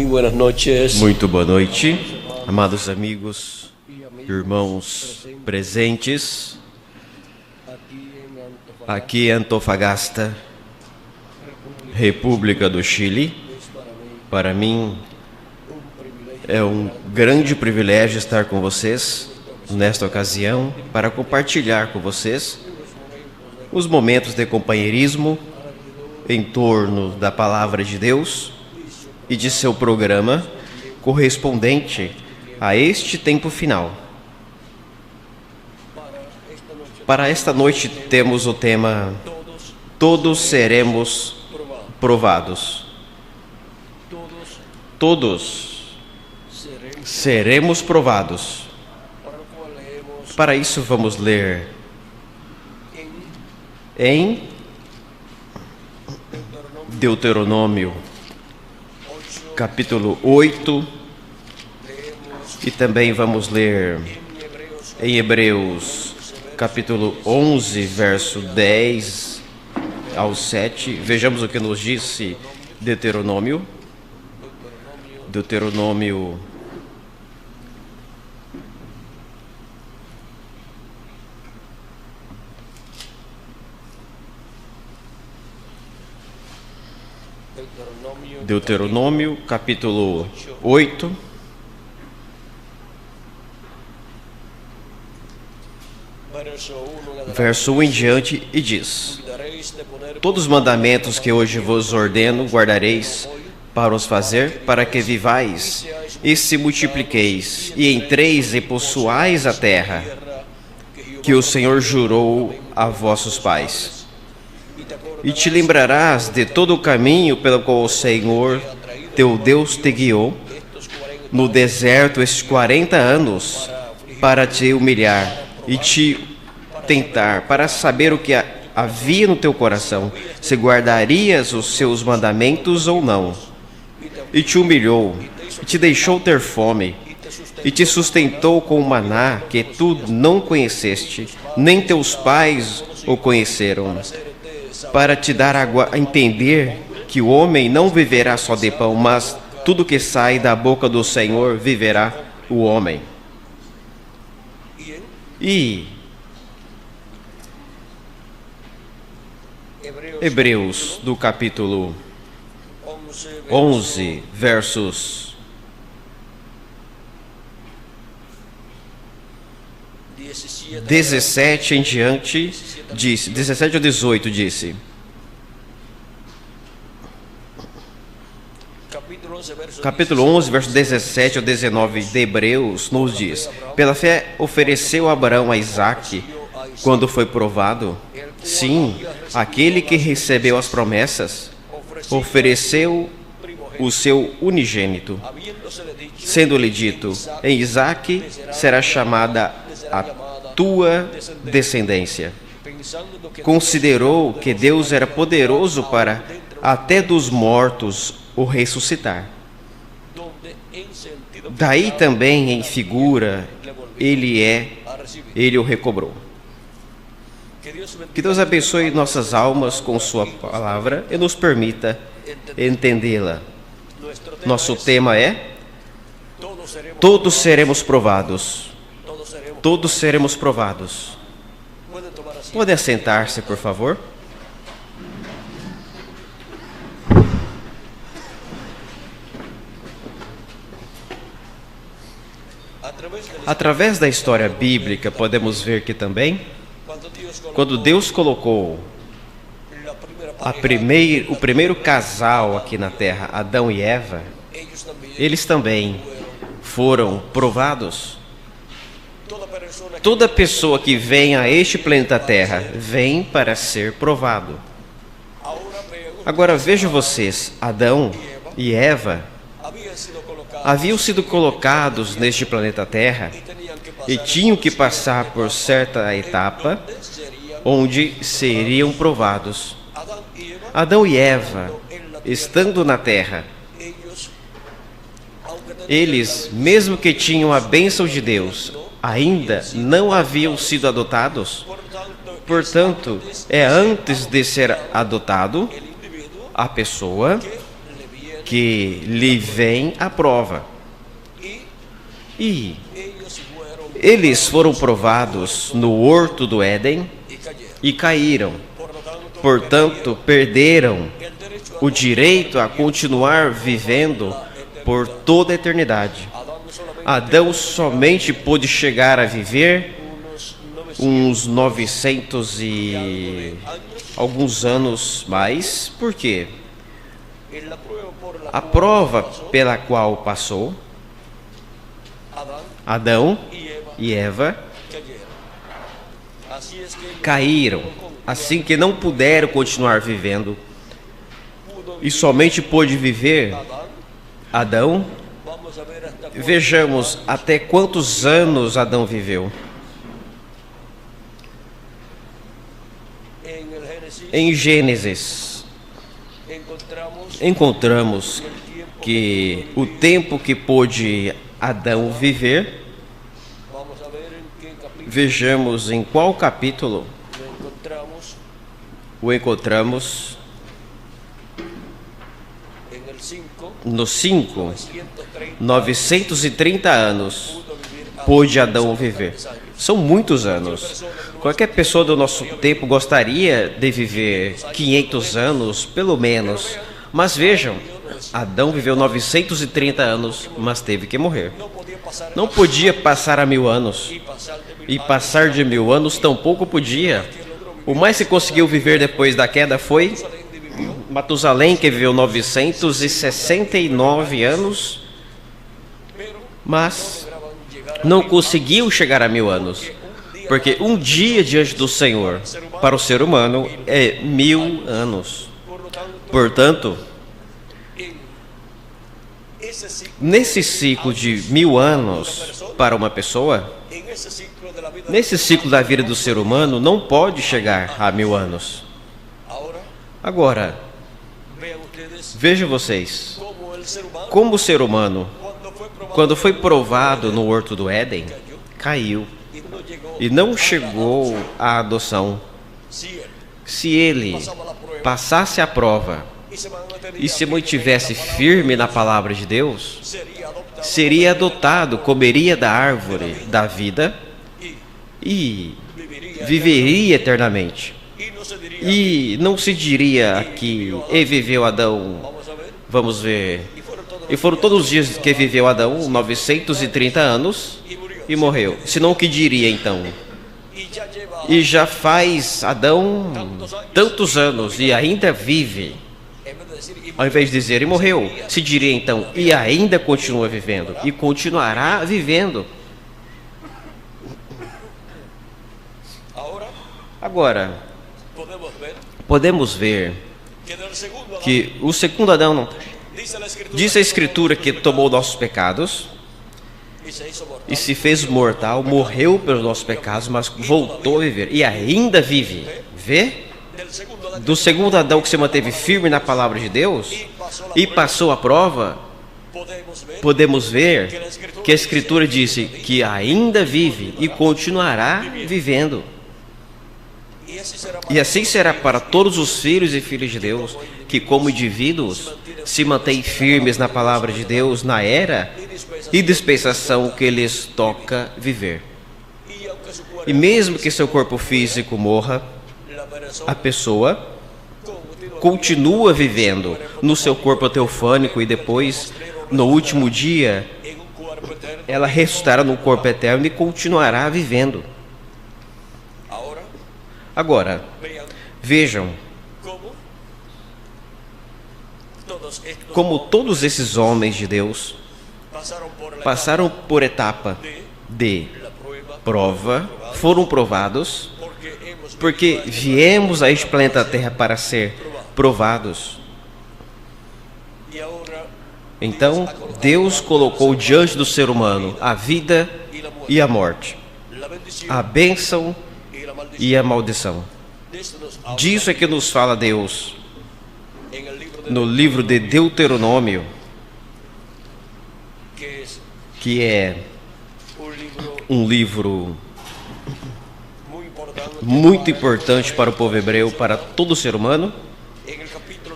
buenas noches. Muito boa noite, amados amigos, irmãos presentes aqui em Antofagasta, República do Chile. Para mim é um grande privilégio estar com vocês nesta ocasião para compartilhar com vocês os momentos de companheirismo em torno da Palavra de Deus e de seu programa correspondente a este tempo final. Para esta noite temos o tema Todos seremos provados. Todos seremos provados. Para isso vamos ler em Deuteronômio, capítulo 8, e também vamos ler em Hebreus, capítulo 11, verso 10 ao 7. Vejamos o que nos disse Deuteronômio. Deuteronômio, capítulo 8, verso 1 em diante, e diz: Todos os mandamentos que hoje vos ordeno guardareis para os fazer, para que vivais e se multipliqueis, e entreis e possuais a terra que o Senhor jurou a vossos pais. E te lembrarás de todo o caminho pelo qual o Senhor, teu Deus, te guiou no deserto estes 40 anos, para te humilhar e te tentar, para saber o que havia no teu coração, se guardarias os seus mandamentos ou não. E te humilhou, e te deixou ter fome, e te sustentou com o maná que tu não conheceste, nem teus pais o conheceram, para te dar a entender que o homem não viverá só de pão, mas tudo que sai da boca do Senhor viverá o homem. E Hebreus, do capítulo 11, versos 17 em diante, disse, 17 ou 18 disse: Capítulo 11, verso 17 ao 19 de Hebreus nos diz: Pela fé ofereceu Abraão a Isaque quando foi provado. Sim, aquele que recebeu as promessas ofereceu o seu unigênito, sendo-lhe dito: em Isaque será chamada a tua descendência. Considerou que Deus era poderoso para até dos mortos o ressuscitar. Daí também em figura ele o recobrou. Que Deus abençoe nossas almas com sua palavra e nos permita entendê-la. Nosso tema é Todos seremos provados. Todos seremos provados. Pode assentar-se, por favor? Através da história bíblica, podemos ver que também, quando Deus colocou o primeiro casal aqui na terra, Adão e Eva, eles também foram provados. Toda pessoa que vem a este planeta Terra vem para ser provado. Agora vejam vocês, Adão e Eva haviam sido colocados neste planeta Terra e tinham que passar por certa etapa onde seriam provados. Adão e Eva, estando na Terra, eles, mesmo que tinham a bênção de Deus, ainda não haviam sido adotados. Portanto, é antes de ser adotado a pessoa que lhe vem a prova. E eles foram provados no horto do Éden e caíram. Portanto, perderam o direito a continuar vivendo por toda a eternidade. Adão somente pôde chegar a viver uns 900 e alguns anos mais. Por quê? A prova pela qual passou, Adão e Eva caíram, assim que não puderam continuar vivendo, e somente pôde viver Adão. Vejamos até quantos anos Adão viveu. Em Gênesis, encontramos que o tempo que pôde Adão viver, vejamos em qual capítulo o encontramos. No 5, 930 anos pôde Adão viver. São muitos anos. Qualquer pessoa do nosso tempo gostaria de viver 500 anos, pelo menos. Mas vejam, Adão viveu 930 anos, mas teve que morrer. Não podia passar a 1000 anos. E passar de 1000 anos tampouco podia. O mais que conseguiu viver depois da queda foi Matusalém, que viveu 969 anos, mas não conseguiu chegar a 1000 anos, porque um dia diante do Senhor, para o ser humano, é 1000 anos. Portanto, nesse ciclo de 1000 anos para uma pessoa, nesse ciclo da vida do ser humano, não pode chegar a 1000 anos. Agora, vejam vocês, como o ser humano, quando foi provado no horto do Éden, caiu e não chegou à adoção. Se ele passasse a prova e se mantivesse firme na palavra de Deus, seria adotado, comeria da árvore da vida e viveria eternamente. E não se diria que e viveu Adão, vamos ver, e foram todos os dias que viveu Adão, 930 anos, e morreu. Senão o que diria então? E já faz Adão tantos anos e ainda vive. Ao invés de dizer e morreu, se diria então, e ainda continua vivendo, e continuará vivendo. Agora, podemos ver que o segundo Adão, não, diz a Escritura que tomou nossos pecados e se fez mortal, morreu pelos nossos pecados, mas voltou a viver e ainda vive. Vê? Do segundo Adão que se manteve firme na palavra de Deus e passou a prova, podemos ver que a Escritura disse que ainda vive e continuará vivendo. E assim será para todos os filhos e filhas de Deus que, como indivíduos, se mantêm firmes na palavra de Deus, na era e dispensação que lhes toca viver. E mesmo que seu corpo físico morra, a pessoa continua vivendo no seu corpo teofânico e depois, no último dia, ela ressuscitará no corpo eterno e continuará vivendo. Agora, vejam como todos esses homens de Deus passaram por etapa de prova, foram provados, porque viemos a este planeta Terra para ser provados. Então, Deus colocou diante do ser humano a vida e a morte, a bênção e a maldição. Disso é que nos fala Deus no livro de Deuteronômio, que é um livro muito importante para o povo hebreu, para todo ser humano.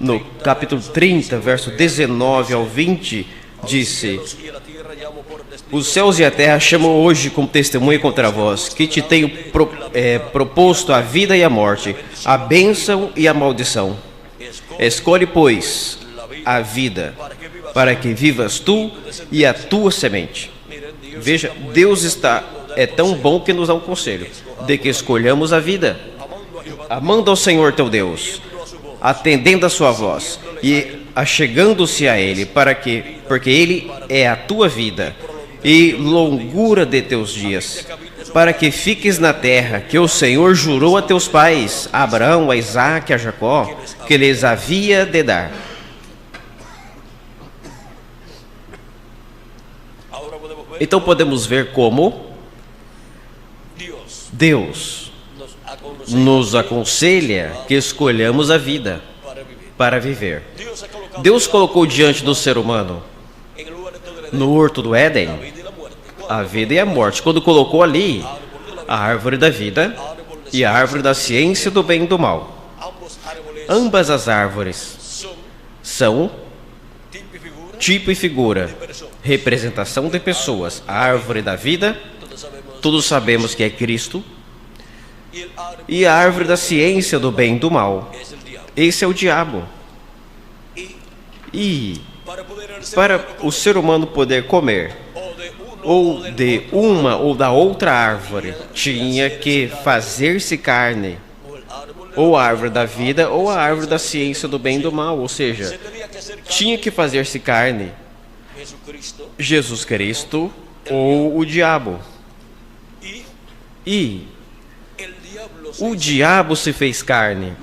no capítulo 30, verso 19 ao 20, disse: os céus e a terra chamam hoje como testemunha contra vós, que te tenho proposto a vida e a morte, a bênção e a maldição. Escolhe, pois, a vida, para que vivas tu e a tua semente. Veja, Deus é tão bom que nos dá um conselho, de que escolhamos a vida, amando ao Senhor teu Deus, atendendo a sua voz e achegando-se a Ele, porque Ele é a tua vida e longura de teus dias, para que fiques na terra que o Senhor jurou a teus pais, a Abraão, a Isaque e a Jacó, que lhes havia de dar. Então podemos ver como Deus nos aconselha que escolhamos a vida para viver. Deus colocou diante do ser humano, no horto do Éden, a vida e a morte. Quando colocou ali a árvore da vida e a árvore da ciência do bem e do mal. Ambas as árvores são tipo e figura, representação de pessoas. A árvore da vida, todos sabemos que é Cristo, e a árvore da ciência do bem e do mal, esse é o diabo. E para o ser humano poder comer ou de uma ou da outra árvore, tinha que fazer-se carne, ou a árvore da vida ou a árvore da ciência do bem e do mal, ou seja, tinha que fazer-se carne Jesus Cristo ou o diabo. E o diabo se fez carne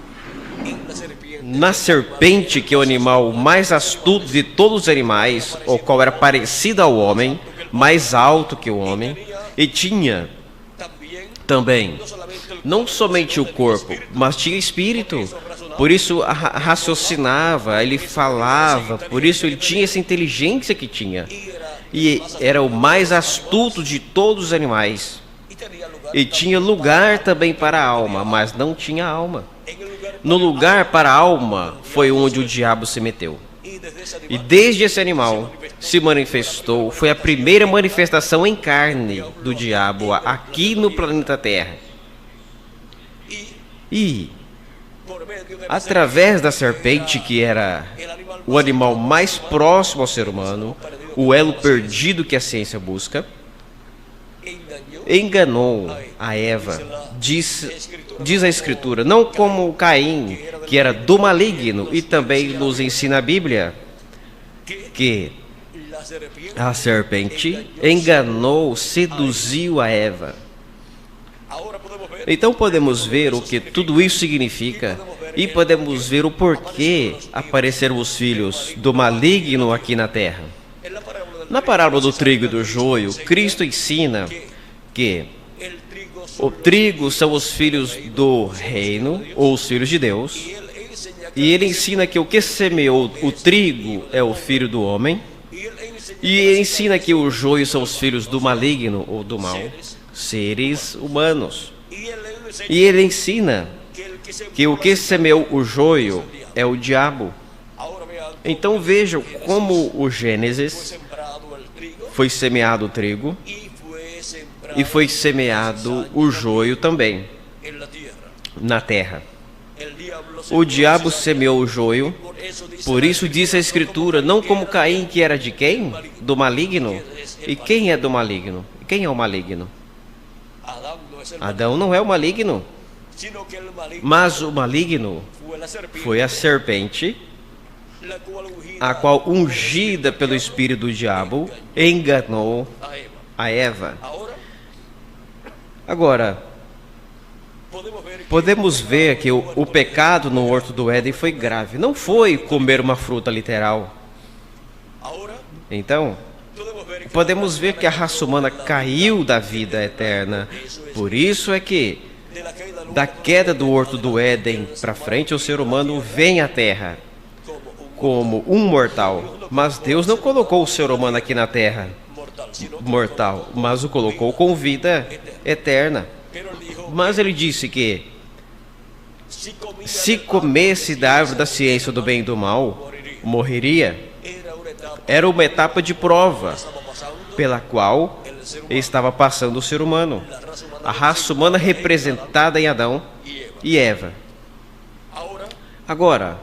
na serpente, que é o animal mais astuto de todos os animais, o qual era parecido ao homem, mais alto que o homem, e tinha também não somente o corpo, mas tinha espírito. Por isso raciocinava, ele falava, por isso ele tinha essa inteligência que tinha. E era o mais astuto de todos os animais. E tinha lugar também para a alma, mas não tinha alma. No lugar para a alma foi onde o diabo se meteu. E desde esse animal se manifestou, foi a primeira manifestação em carne do diabo aqui no planeta Terra. E através da serpente, que era o animal mais próximo ao ser humano, o elo perdido que a ciência busca, enganou a Eva, diz a Escritura, não como Caim, que era do maligno, e também nos ensina a Bíblia que a serpente enganou, seduziu a Eva. Então podemos ver o que tudo isso significa e podemos ver o porquê apareceram os filhos do maligno aqui na terra. Na parábola do trigo e do joio, Cristo ensina que o trigo são os filhos do reino, ou os filhos de Deus, e ele ensina que o que semeou o trigo é o filho do homem, e ele ensina que o joio são os filhos do maligno, ou do mal, seres humanos. E ele ensina que o que semeou o joio é o diabo. Então vejam como o Gênesis foi semeado o trigo e foi semeado o joio também na terra. O diabo semeou o joio, por isso diz a Escritura, não como Caim, que era de quem? Do maligno. E quem é do maligno? Quem é o maligno? Adão não é o maligno, mas o maligno foi a serpente, a qual, ungida pelo espírito do diabo, enganou a Eva. Agora, podemos ver que o pecado no horto do Éden foi grave. Não foi comer uma fruta literal. Então, podemos ver que a raça humana caiu da vida eterna. Por isso é que, da queda do horto do Éden para frente, o ser humano vem à terra como um mortal. Mas Deus não colocou o ser humano aqui na terra mortal, mas o colocou com vida eterna. Mas ele disse que se comesse da árvore da ciência do bem e do mal, morreria. Era uma etapa de prova pela qual estava passando o ser humano, a raça humana representada em Adão e Eva. Agora,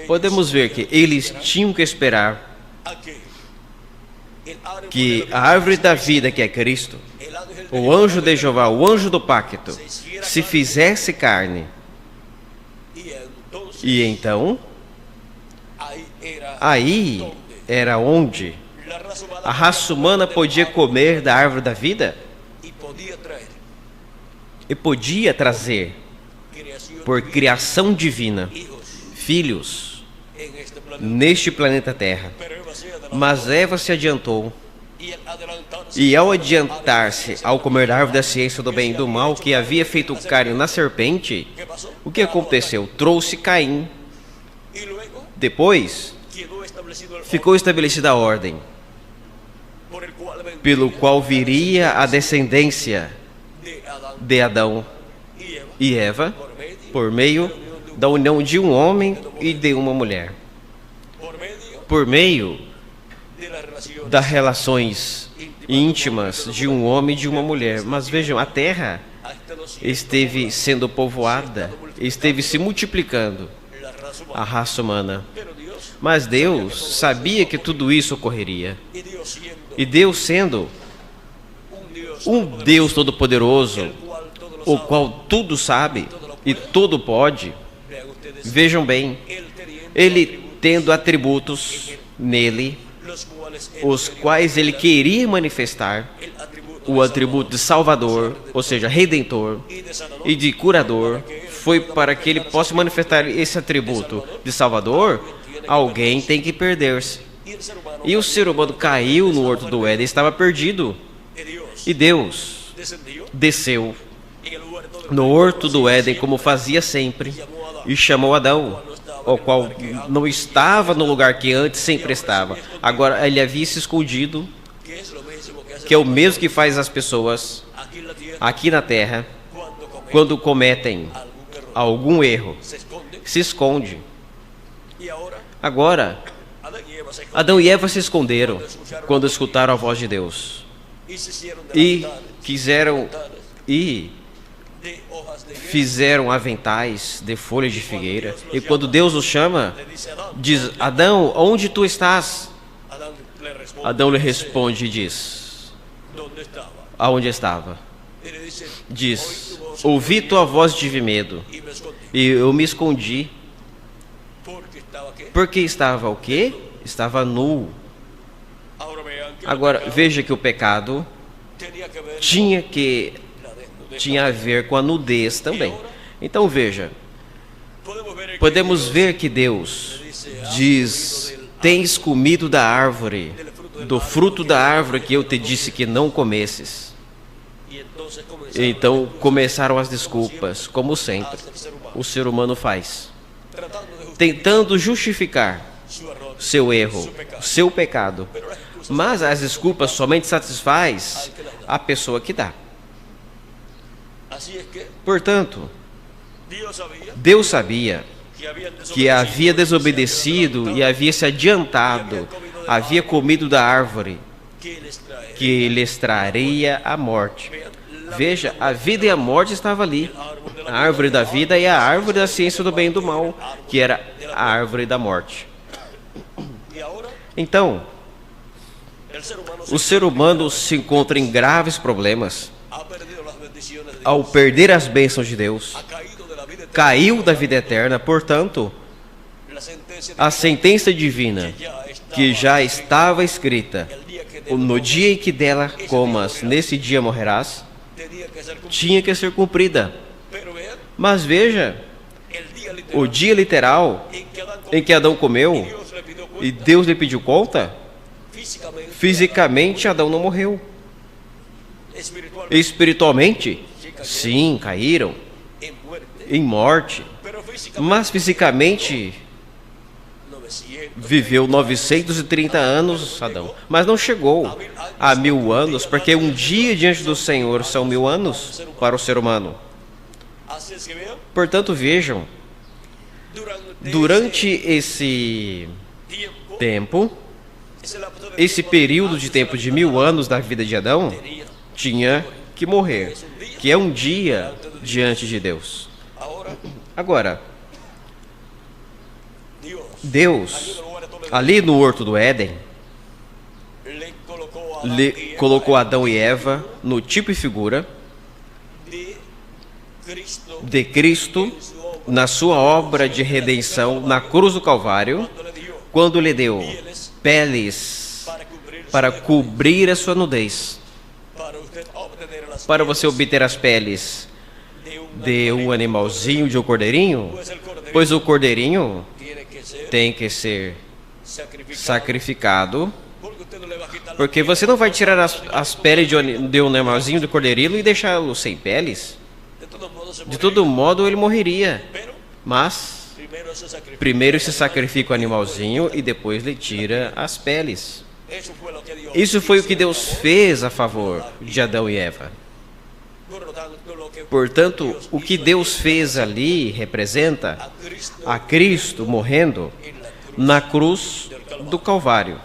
podemos ver que eles tinham que esperar que a árvore da vida, que é Cristo, o anjo de Jeová, o anjo do pacto, se fizesse carne. E então, aí era onde a raça humana podia comer da árvore da vida e podia trazer, por criação divina, filhos neste planeta Terra. Mas Eva se adiantou, e ao adiantar-se, ao comer da árvore da ciência do bem e do mal, que havia feito carne na serpente, o que aconteceu? Trouxe Caim. Depois, ficou estabelecida a ordem, pelo qual viria a descendência de Adão e Eva, por meio da união de um homem e de uma mulher, por meio das relações íntimas de um homem e de uma mulher. Mas vejam, a terra esteve sendo povoada, esteve se multiplicando, a raça humana. Mas Deus sabia que tudo isso ocorreria. E Deus, sendo um Deus todo-poderoso, o qual tudo sabe e tudo pode, vejam bem, Ele tendo atributos nele, os quais Ele queria manifestar, o atributo de Salvador, ou seja, Redentor, e de Curador, foi para que Ele possa manifestar esse atributo de Salvador, alguém tem que perder-se. E o ser humano caiu no horto do Éden, estava perdido. E Deus desceu no horto do Éden, como fazia sempre, e chamou Adão, o qual não estava no lugar que antes sempre estava. Agora ele havia se escondido, que é o mesmo que faz as pessoas aqui na terra, quando cometem algum erro, se esconde. Agora, Adão e Eva se esconderam quando escutaram a voz de Deus e fizeram aventais de folhas de figueira. E quando Deus os chama, diz: Adão, onde tu estás? Adão lhe responde e diz: aonde estava? Diz: ouvi tua voz e tive medo, e eu me escondi. Porque estava o quê? Estava nu. Agora, veja que o pecado tinha a ver com a nudez também. Então veja, podemos ver que Deus diz: tens comido da árvore, do fruto da árvore que eu te disse que não comesses. Então começaram as desculpas, como sempre o ser humano faz, tentando justificar seu erro, seu pecado. Mas as desculpas somente satisfaz a pessoa que dá. Portanto, Deus sabia que havia desobedecido e havia se adiantado, havia comido da árvore que lhes traria a morte. Veja, a vida e a morte estavam ali. A árvore da vida e a árvore da ciência do bem e do mal, que era a árvore da morte. Então, o ser humano se encontra em graves problemas ao perder as bênçãos de Deus. Caiu da vida eterna, portanto, a sentença divina, que já estava escrita: no dia em que dela comas, nesse dia morrerás, tinha que ser cumprida. Mas veja, o dia literal em que Adão comeu e Deus lhe pediu conta, fisicamente Adão não morreu. Espiritualmente, sim, caíram em morte, mas fisicamente viveu 930 anos, Adão, mas não chegou a 1000 anos, porque um dia diante do Senhor são 1000 anos para o ser humano. Portanto, vejam, durante esse tempo, esse período de tempo de 1000 anos da vida de Adão, tinha que morrer, que é um dia diante de Deus. Agora, Deus, ali no Horto do Éden, colocou Adão e Eva no tipo e figura de Cristo na sua obra de redenção na cruz do Calvário, quando lhe deu peles para cobrir a sua nudez. Para você obter as peles de um animalzinho, de um cordeirinho, pois o cordeirinho tem que ser sacrificado, porque você não vai tirar as peles de um animalzinho, do cordeirinho, e deixá-lo sem peles. De todo modo, ele morreria. Mas primeiro se sacrifica o animalzinho e depois lhe tira as peles. Isso foi o que Deus fez a favor de Adão e Eva. Portanto, o que Deus fez ali representa a Cristo morrendo na cruz do Calvário.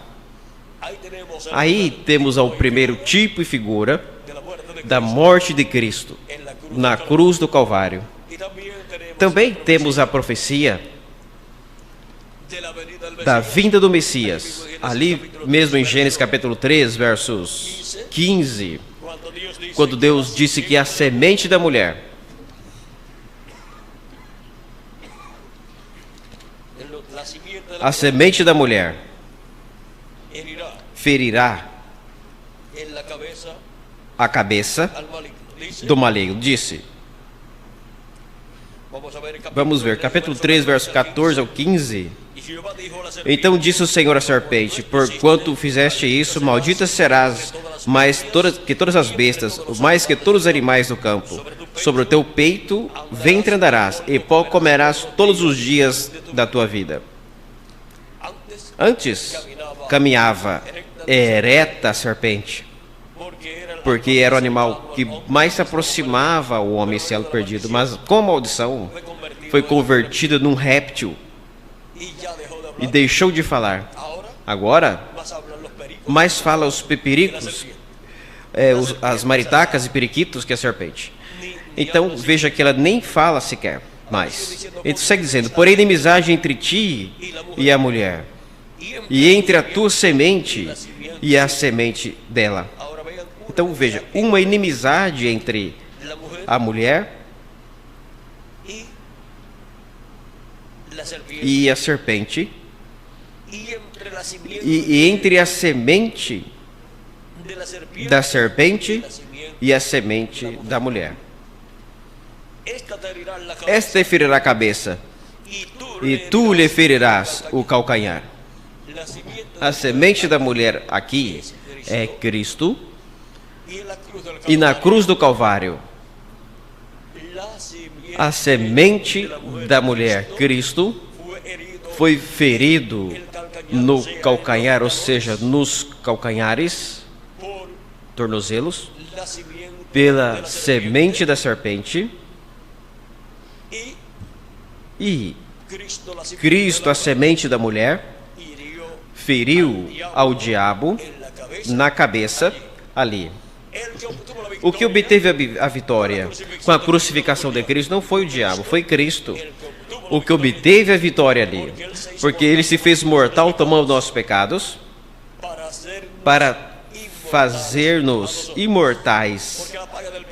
Aí temos o primeiro tipo e figura da morte de Cristo na cruz do Calvário. Também temos a profecia da vinda do Messias, ali mesmo em Gênesis capítulo 3, versos 15, quando Deus disse que a semente da mulher ferirá a cabeça do maligno. Disse. Vamos ver, capítulo 3, verso 14 ao 15. Então disse o Senhor à serpente: porquanto fizeste isso, maldita serás mais que todas as bestas, mais que todos os animais do campo. Sobre o teu peito ventre andarás, e pó comerás todos os dias da tua vida. Antes caminhava ereta a serpente, porque era o animal que mais se aproximava ao homem cielo perdido, mas com a maldição foi convertida num réptil e deixou de falar. Agora, mais fala os pepericos, as maritacas e periquitos que a serpente. Então, veja que ela nem fala sequer mais. Ele segue dizendo: porém, inimizade entre ti e a mulher, e entre a tua semente e a semente dela. Então, veja, uma inimizade entre a mulher e a serpente, e entre a semente da serpente e a semente da mulher. Esta lhe ferirá a cabeça, e tu lhe ferirás o calcanhar. A semente da mulher aqui é Cristo, e na cruz do Calvário, a semente da mulher, Cristo, foi ferido no calcanhar, ou seja, nos calcanhares, tornozelos, pela semente da serpente, e Cristo, a semente da mulher, feriu ao diabo na cabeça ali. O que obteve a vitória com a crucificação de Cristo não foi o diabo, foi Cristo. O que obteve a vitória ali, porque ele se fez mortal tomando nossos pecados, para fazer-nos imortais,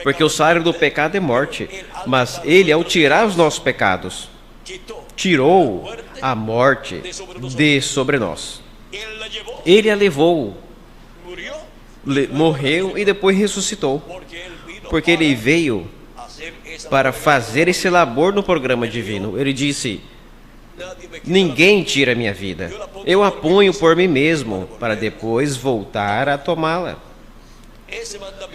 porque o salário do pecado é morte, mas ele, ao tirar os nossos pecados, tirou a morte de sobre nós. Ele a levou, morreu e depois ressuscitou, porque ele veio para fazer esse labor no programa divino. Ele disse: ninguém tira a minha vida, eu a ponho por mim mesmo, para depois voltar a tomá-la.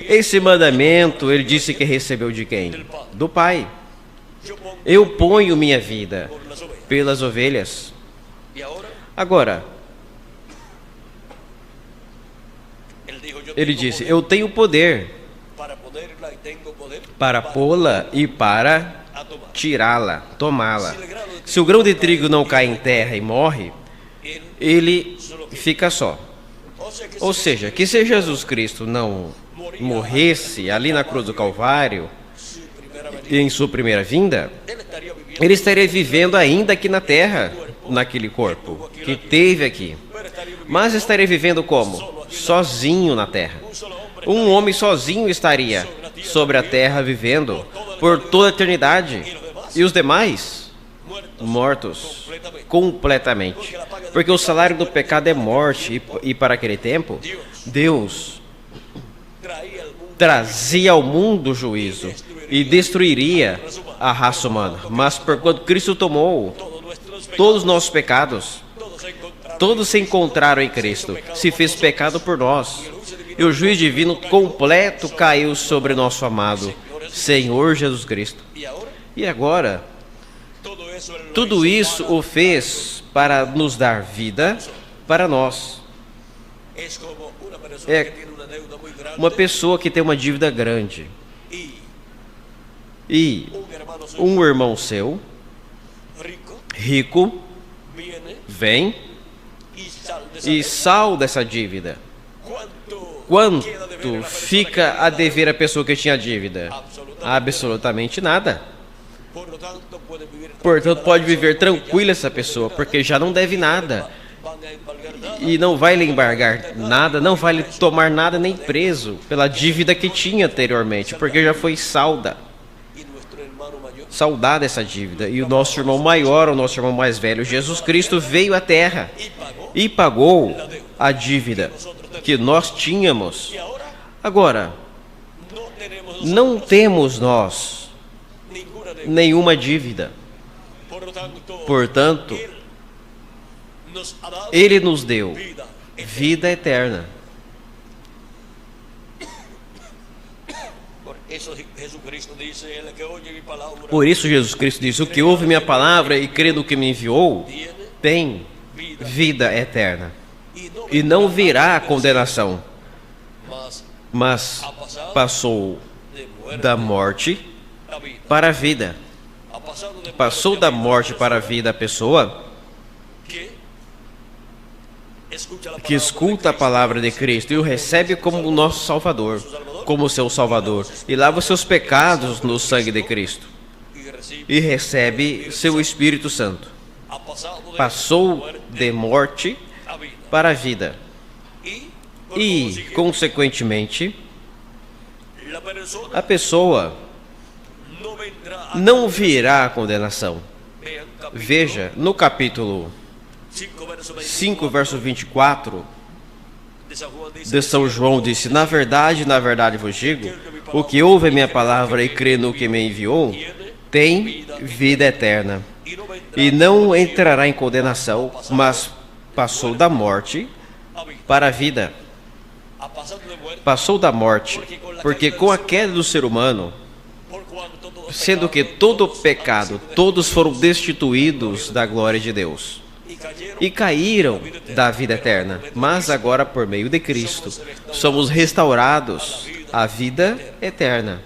Esse mandamento ele disse que recebeu de quem? Do Pai. Eu ponho minha vida pelas ovelhas. Agora, ele disse: eu tenho poder para pô-la e para tirá-la, tomá-la. Se o grão de trigo não cai em terra e morre, ele fica só. Ou seja, que se Jesus Cristo não morresse ali na cruz do Calvário, em sua primeira vinda, ele estaria vivendo ainda aqui na terra, naquele corpo que teve aqui. Mas estaria vivendo como? Sozinho na terra. Um homem sozinho estaria sobre a terra vivendo por toda a eternidade. E os demais? Mortos completamente. Porque o salário do pecado é morte. E para aquele tempo, Deus trazia ao mundo o juízo e destruiria a raça humana. Mas porquanto Cristo tomou todos os nossos pecados, todos se encontraram em Cristo, se fez pecado por nós. E o juízo divino completo caiu sobre nosso amado Senhor Jesus Cristo. E agora, tudo isso o fez para nos dar vida para nós. É uma pessoa que tem uma dívida grande e um irmão seu, rico, vem e salda essa dívida. Quanto fica a dever a pessoa que tinha dívida? Absolutamente nada. Portanto, pode viver tranquila essa pessoa, porque já não deve nada. E não vai lhe embargar nada, não vai lhe tomar nada nem preso pela dívida que tinha anteriormente, porque já foi saldada essa dívida. E o nosso irmão maior, o nosso irmão mais velho, Jesus Cristo, veio à terra e pagou a dívida que nós tínhamos. Agora, não temos nós nenhuma dívida. Portanto, Ele nos deu vida eterna. Por isso Jesus Cristo disse: o que ouve minha palavra e crê no que me enviou, tem vida eterna. E não virá a condenação, mas passou da morte para a vida. Passou da morte para a vida a pessoa que escuta a palavra de Cristo e o recebe como o nosso Salvador, como seu Salvador, e lava os seus pecados no sangue de Cristo, e recebe seu Espírito Santo. Passou de morte para a vida. E, consequentemente, a pessoa não virá a condenação. Veja, no capítulo 5, verso 24 de São João, disse: na verdade vos digo, o que ouve a minha palavra e crê no que me enviou, tem vida eterna, e não entrará em condenação, mas passou da morte para a vida. Passou da morte, porque com a queda do ser humano, sendo que todo pecado, todos foram destituídos da glória de Deus e caíram da vida eterna, mas agora por meio de Cristo somos restaurados à vida eterna.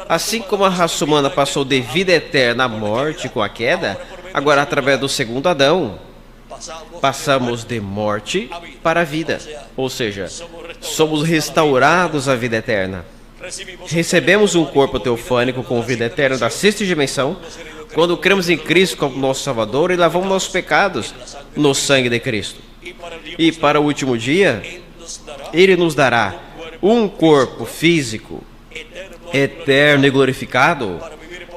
Assim como a raça humana passou de vida eterna à morte com a queda, agora através do segundo Adão passamos de morte para a vida, ou seja, somos restaurados à vida eterna. Recebemos um corpo teofânico com vida eterna da sexta dimensão quando cremos em Cristo como nosso Salvador e lavamos nossos pecados no sangue de Cristo. E para o último dia, Ele nos dará um corpo físico eterno e glorificado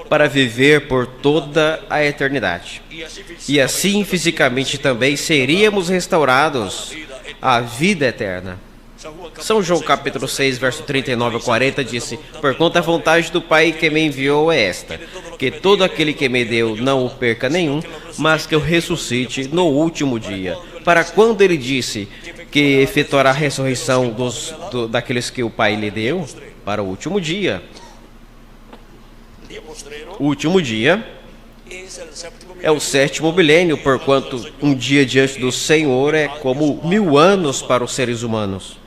para viver por toda a eternidade. E assim, fisicamente também, seríamos restaurados à vida eterna. São João capítulo 6, verso 39 a 40 disse: porquanto a vontade do Pai que me enviou é esta, que todo aquele que me deu não o perca nenhum, mas que eu ressuscite no último dia. Para quando ele disse que efetuará a ressurreição daqueles que o Pai lhe deu? Para o último dia. O último dia é o sétimo milênio, porquanto um dia diante do Senhor é como 1000 anos para os seres humanos.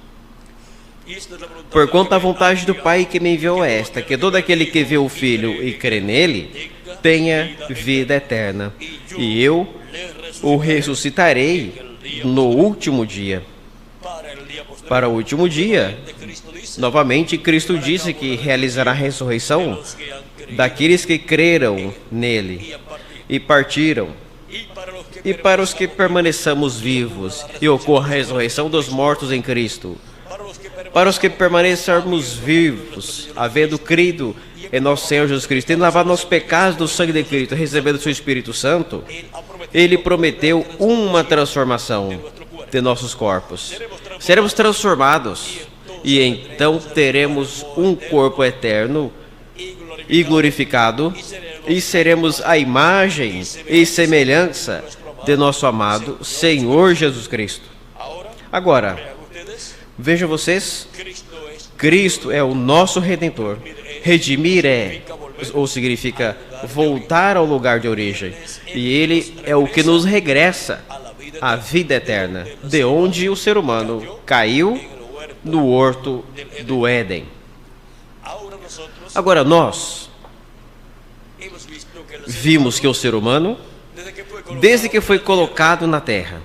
Porquanto a vontade do Pai que me enviou é esta, que todo aquele que vê o Filho e crê nele, tenha vida eterna. E eu o ressuscitarei no último dia. Para o último dia, novamente, Cristo disse que realizará a ressurreição daqueles que creram nele e partiram. E para os que permaneçamos vivos e ocorra a ressurreição dos mortos em Cristo. Para os que permanecermos vivos, havendo crido em nosso Senhor Jesus Cristo, tendo lavado nossos pecados do sangue de Cristo, recebendo o seu Espírito Santo, Ele prometeu uma transformação de nossos corpos. Seremos transformados e então teremos um corpo eterno e glorificado e seremos a imagem e semelhança de nosso amado Senhor Jesus Cristo. Agora, vejam vocês, Cristo é o nosso Redentor. Redimir ou significa voltar ao lugar de origem. E Ele é o que nos regressa à vida eterna, de onde o ser humano caiu no horto do Éden. Agora nós vimos que o ser humano, desde que foi colocado na terra,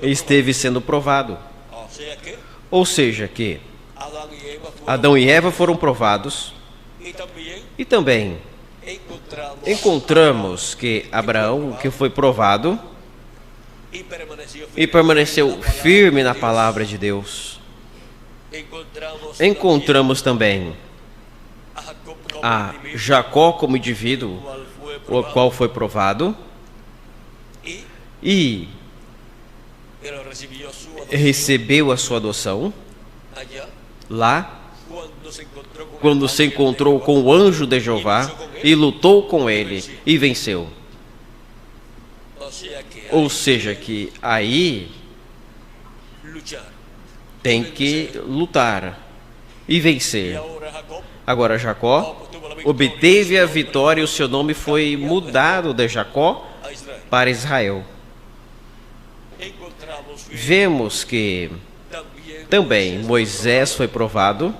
esteve sendo provado. Ou seja, que Adão e Eva foram provados e também encontramos que Abraão, que foi provado e permaneceu firme na palavra de Deus. Encontramos também a Jacó como indivíduo, o qual foi provado e recebeu a sua adoção lá, quando se encontrou com o anjo de Jeová e lutou com ele e venceu. Ou seja, que aí tem que lutar e vencer. Agora Jacó obteve a vitória e o seu nome foi mudado de Jacó para Israel. Vemos que também Moisés foi provado,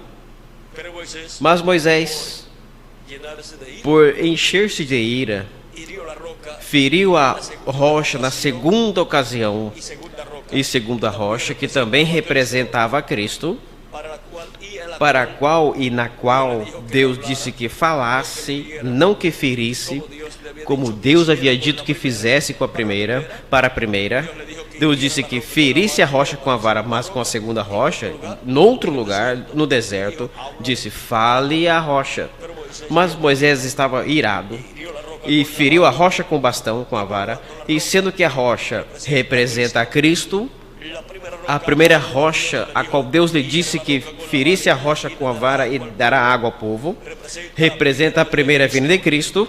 mas Moisés, por encher-se de ira, feriu a rocha na segunda ocasião, e segunda rocha, que também representava a Cristo, para a qual e na qual Deus disse que falasse, não que ferisse, como Deus havia dito que fizesse com a primeira, para a primeira. Deus disse que ferisse a rocha com a vara, mas com a segunda rocha, noutro lugar, no deserto, disse, fale a rocha. Mas Moisés estava irado e feriu a rocha com o bastão, com a vara, e sendo que a rocha representa a Cristo, a primeira rocha, a qual Deus lhe disse que ferisse a rocha com a vara e dará água ao povo, representa a primeira vinda de Cristo,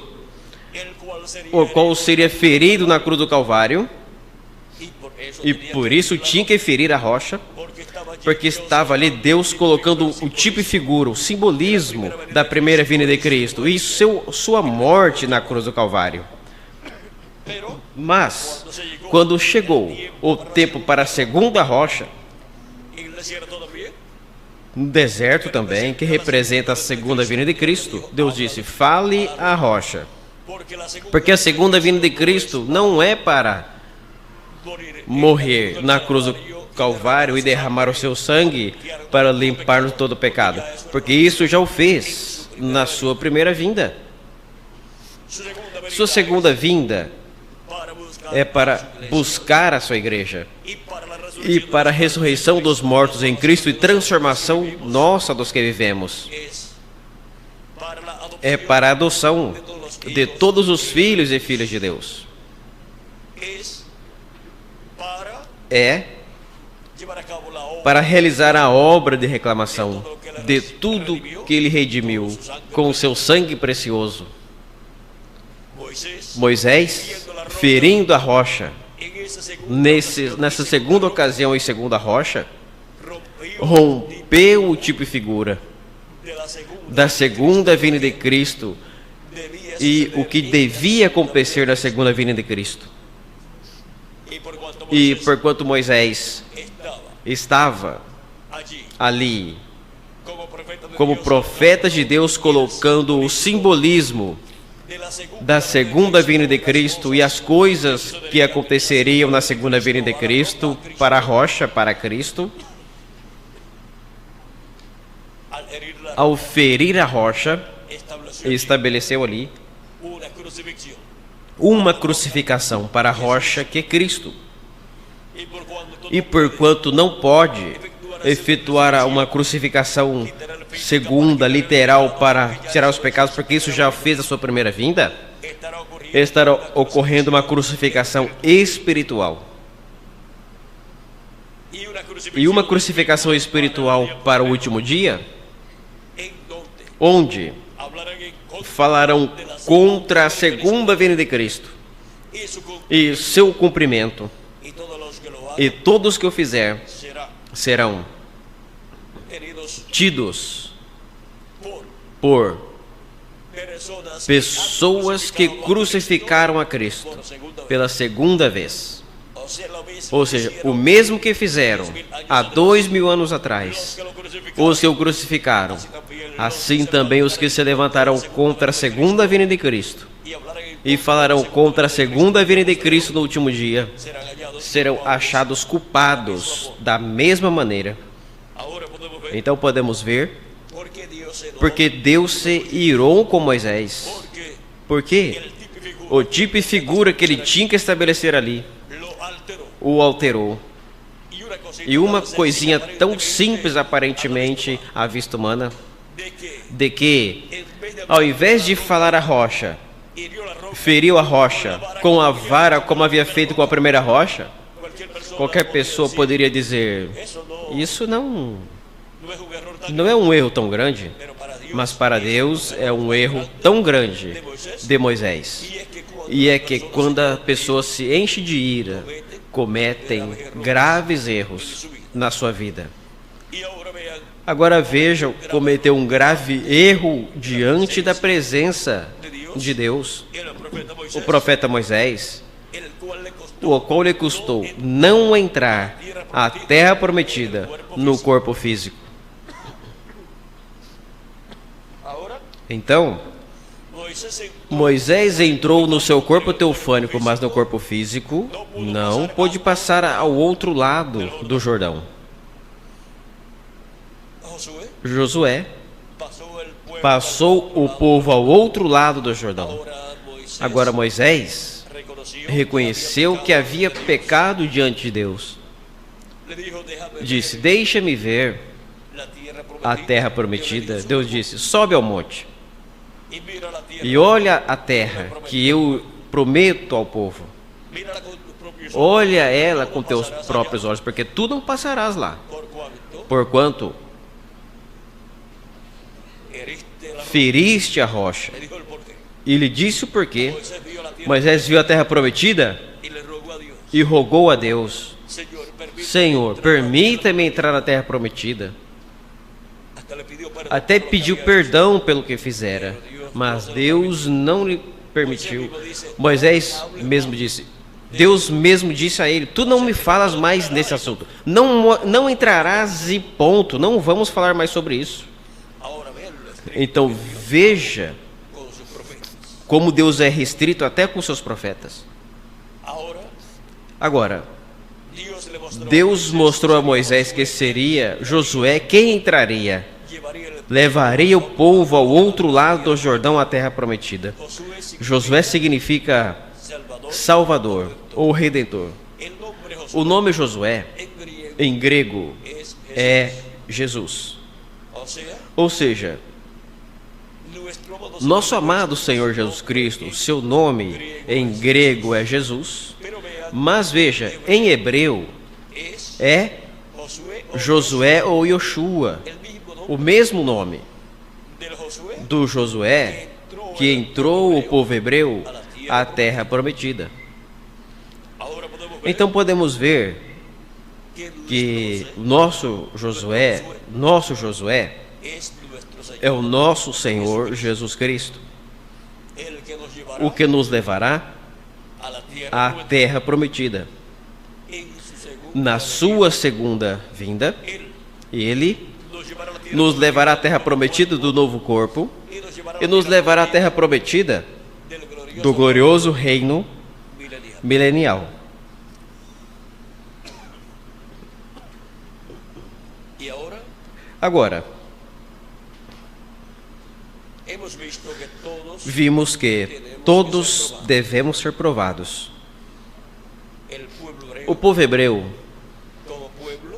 o qual seria ferido na cruz do Calvário, e por isso tinha que ferir a rocha, porque estava ali Deus colocando o tipo e figura, o simbolismo da primeira vinda de Cristo e sua morte na cruz do Calvário. Mas, quando chegou o tempo para a segunda rocha, no deserto também, que representa a segunda vinda de Cristo, Deus disse, fale a rocha. Porque a segunda vinda de Cristo não é para morrer na cruz do Calvário e derramar o seu sangue para limpar-nos todo o pecado, porque isso já o fez na sua primeira vinda. Sua segunda vinda é para buscar a sua igreja e para a ressurreição dos mortos em Cristo e transformação nossa dos que vivemos. É para a adoção de todos os filhos e filhas de Deus. É para realizar a obra de reclamação de tudo que Ele redimiu com o seu sangue precioso. Moisés, ferindo a rocha, nessa segunda ocasião e segunda rocha, rompeu o tipo e figura da segunda vinda de Cristo e o que devia acontecer na segunda vinda de Cristo. E porquanto Moisés estava ali, como profeta de Deus, colocando o simbolismo da segunda vinda de Cristo e as coisas que aconteceriam na segunda vinda de Cristo para a rocha, para Cristo. Ao ferir a rocha, estabeleceu ali uma crucificação para a rocha que é Cristo. E porquanto não pode efetuar uma crucificação segunda, literal, para tirar os pecados, porque isso já fez a sua primeira vinda, estará ocorrendo uma crucificação espiritual. E uma crucificação espiritual para o último dia, onde falarão contra a segunda vinda de Cristo e seu cumprimento, e todos que o fizer serão tidos por pessoas que crucificaram a Cristo pela segunda vez. Ou seja, o mesmo que fizeram há 2000 anos atrás, os que o crucificaram, assim também os que se levantarão contra a segunda vinda de Cristo e falarão contra a segunda vinda de Cristo no último dia, serão achados culpados da mesma maneira. Então podemos ver porque Deus se irou com Moisés. Porque o tipo e figura que ele tinha que estabelecer ali o alterou. E uma coisinha tão simples aparentemente à vista humana, de que ao invés de falar a rocha, feriu a rocha com a vara como havia feito com a primeira rocha, qualquer pessoa poderia dizer, isso não é um erro tão grande, mas para Deus é um erro tão grande de Moisés. E é que quando a pessoa se enche de ira, cometem graves erros na sua vida. Agora vejam, cometeu um grave erro diante da presença de Deus. O profeta Moisés, o qual lhe custou não entrar à terra prometida no corpo físico. Então, Moisés entrou no seu corpo teofânico, mas no corpo físico não pôde passar ao outro lado do Jordão. Josué passou o povo ao outro lado do Jordão. Agora Moisés reconheceu que havia pecado diante de Deus. Disse, deixa-me ver a terra prometida. Deus disse, sobe ao monte e olha a terra que eu prometo ao povo. Olha ela com teus próprios olhos, porque tu não passarás lá, porquanto feriste a rocha. E lhe disse o porquê. Moisés viu a terra prometida e rogou a Deus, Senhor, permita-me entrar na terra prometida. Até pediu perdão pelo que fizera, mas Deus não lhe permitiu. Moisés mesmo disse, Deus mesmo disse a ele, tu não me falas mais nesse assunto, não entrarás e ponto, não vamos falar mais sobre isso. Então veja como Deus é restrito até com seus profetas. Agora, Deus mostrou a Moisés que seria Josué quem entraria, levaria o povo ao outro lado do Jordão, à terra prometida. Josué significa Salvador ou Redentor. O nome Josué, em grego, é Jesus. Ou seja, nosso amado Senhor Jesus Cristo, seu nome em grego é Jesus, mas veja, em hebreu é Josué ou Yoshua, o mesmo nome do Josué que entrou o povo hebreu à terra prometida. Então podemos ver que nosso Josué é o nosso Senhor Jesus Cristo, o que nos levará à terra prometida. Na sua segunda vinda, Ele nos levará à terra prometida do novo corpo e nos levará à terra prometida do glorioso reino milenial. Agora, vimos que todos devemos ser provados. O povo hebreu,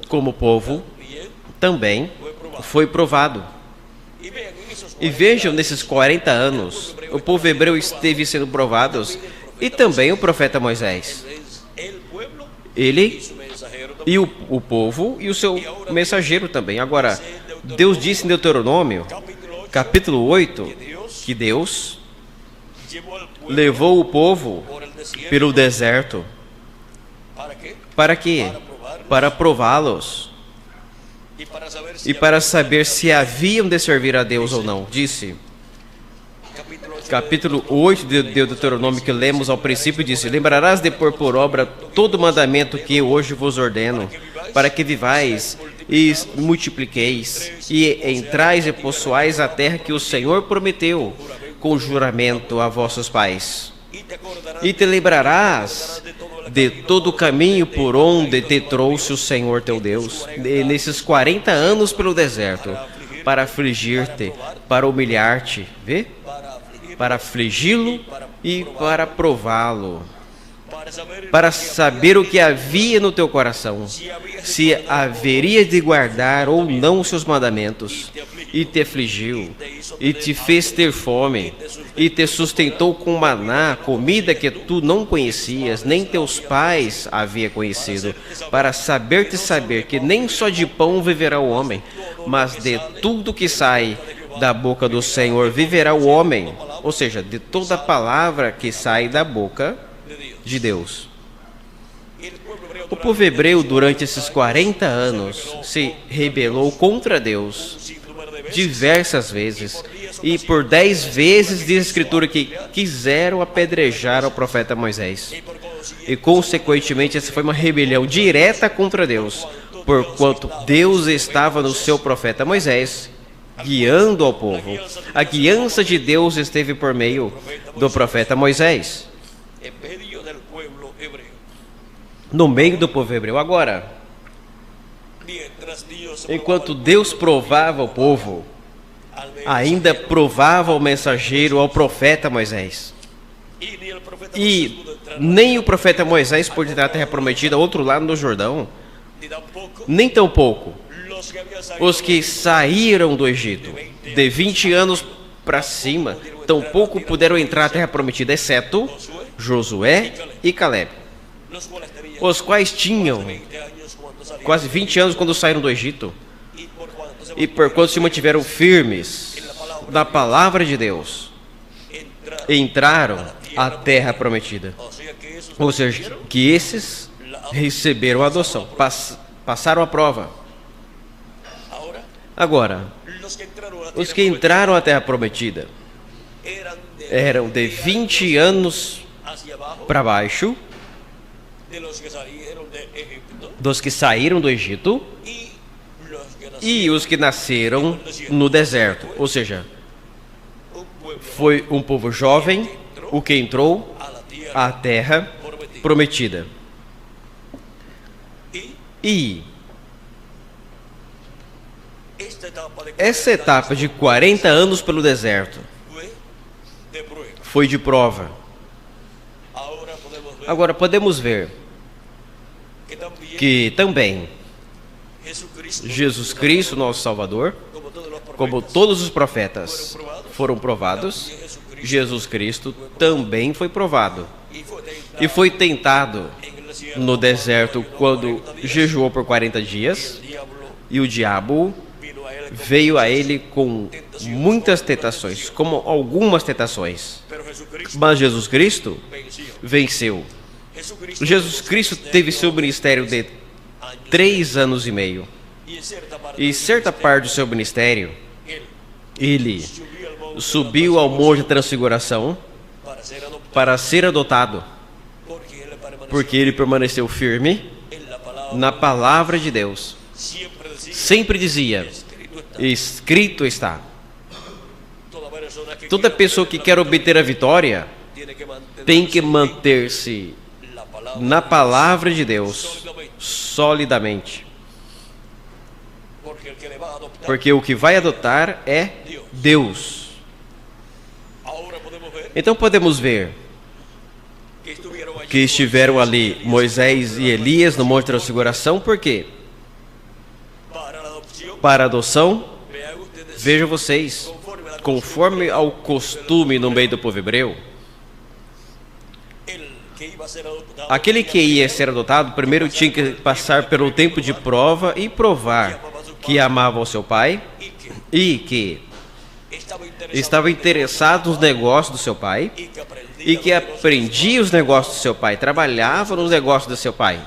como povo, também foi provado. E vejam, nesses 40 anos, o povo hebreu esteve sendo provado, e também o profeta Moisés. Ele e o povo e o seu mensageiro também. Agora, Deus disse em Deuteronômio, capítulo 8, que Deus levou o povo pelo deserto. Para quê? Para prová-los. E para saber se haviam de servir a Deus ou não. Disse, capítulo 8 de Deuteronômio, que lemos ao princípio, disse: lembrarás de pôr por obra todo o mandamento que hoje vos ordeno, para que vivais e multipliqueis, e entrais e possuais a terra que o Senhor prometeu com juramento a vossos pais. E te lembrarás de todo o caminho por onde te trouxe o Senhor teu Deus, nesses 40 anos pelo deserto, para afligir-te, para humilhar-te, vê? Para afligi-lo e para prová-lo, para saber o que havia no teu coração, se haveria de guardar ou não os seus mandamentos. E te afligiu, e te fez ter fome, e te sustentou com maná, comida que tu não conhecias, nem teus pais havia conhecido, para saber-te saber que nem só de pão viverá o homem, mas de tudo que sai da boca do Senhor viverá o homem. Ou seja, de toda a palavra que sai da boca de Deus. O povo hebreu, durante esses 40 anos, se rebelou contra Deus diversas vezes, e por 10 vezes diz a Escritura que quiseram apedrejar o profeta Moisés. E consequentemente essa foi uma rebelião direta contra Deus, porquanto Deus estava no seu profeta Moisés, guiando ao povo. A guiança de Deus esteve por meio do profeta Moisés, no meio do povo hebreu. Agora, enquanto Deus provava o povo, ainda provava o mensageiro, ao profeta Moisés. E nem o profeta Moisés pôde entrar na terra prometida, outro lado no Jordão, nem tampouco os que saíram do Egito de 20 anos para cima, tampouco puderam entrar na terra prometida, exceto Josué e Caleb, os quais tinham quase 20 anos quando saíram do Egito, e por quanto se mantiveram firmes na palavra de Deus, entraram à terra prometida. Ou seja, que esses receberam a adoção, passaram a prova. Agora, os que entraram à terra prometida eram de 20 anos para baixo, dos que saíram do Egito, e os que nasceram no deserto. Ou seja, foi um povo jovem o que entrou à terra prometida. E essa etapa de 40 anos pelo deserto foi de prova. Agora podemos ver que também Jesus Cristo, nosso Salvador, como todos os profetas foram provados, Jesus Cristo também foi provado e foi tentado no deserto quando jejuou por 40 dias, e o diabo veio a ele com muitas tentações, como algumas tentações, mas Jesus Cristo venceu. Jesus Cristo teve seu ministério de 3 anos e meio, e certa parte do seu ministério, ele subiu ao Monte da Transfiguração para ser adotado, porque ele permaneceu firme na palavra de Deus, sempre dizia: escrito está. Toda pessoa que quer obter a vitória tem que manter-se na palavra de Deus solidamente. Porque o que vai adotar é Deus. Então podemos ver que estiveram ali Moisés e Elias no Monte da Transfiguração. Por quê? Para adoção, vejam vocês, conforme ao costume no meio do povo hebreu, aquele que ia ser adotado primeiro tinha que passar pelo tempo de prova e provar que amava o seu pai e que estava interessado nos negócios do seu pai e que aprendia os negócios do seu pai, trabalhava nos negócios do seu pai.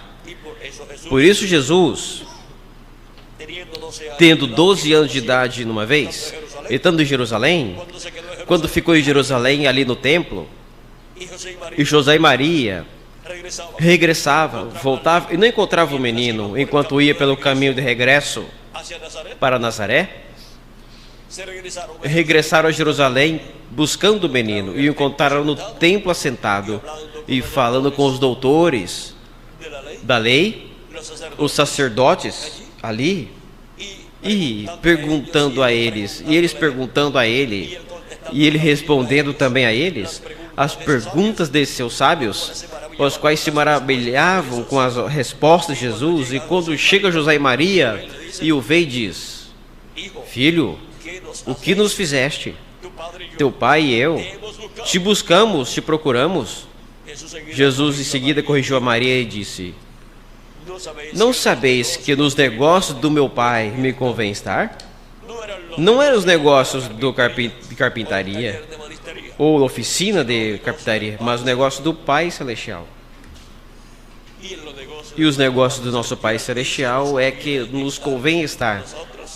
Por isso Jesus, tendo 12 anos de idade numa vez, estando em Jerusalém, quando ficou em Jerusalém ali no templo, e José e Maria regressavam, voltavam e não encontravam o menino enquanto ia pelo caminho de regresso para Nazaré, regressaram a Jerusalém buscando o menino e o encontraram no templo assentado e falando com os doutores da lei, os sacerdotes ali, e perguntando a eles, e eles perguntando a ele, e ele respondendo também a eles as perguntas desses seus sábios, os quais se maravilhavam com as respostas de Jesus. E quando chega José e Maria e o vê e diz: filho, o que nos fizeste? Teu pai e eu te buscamos, te procuramos. Jesus em seguida corrigiu a Maria e disse: não sabeis que nos negócios do meu pai me convém estar? Não eram os negócios de carpintaria ou oficina de carpintaria, mas o negócio do Pai Celestial. E os negócios do nosso Pai Celestial é que nos convém estar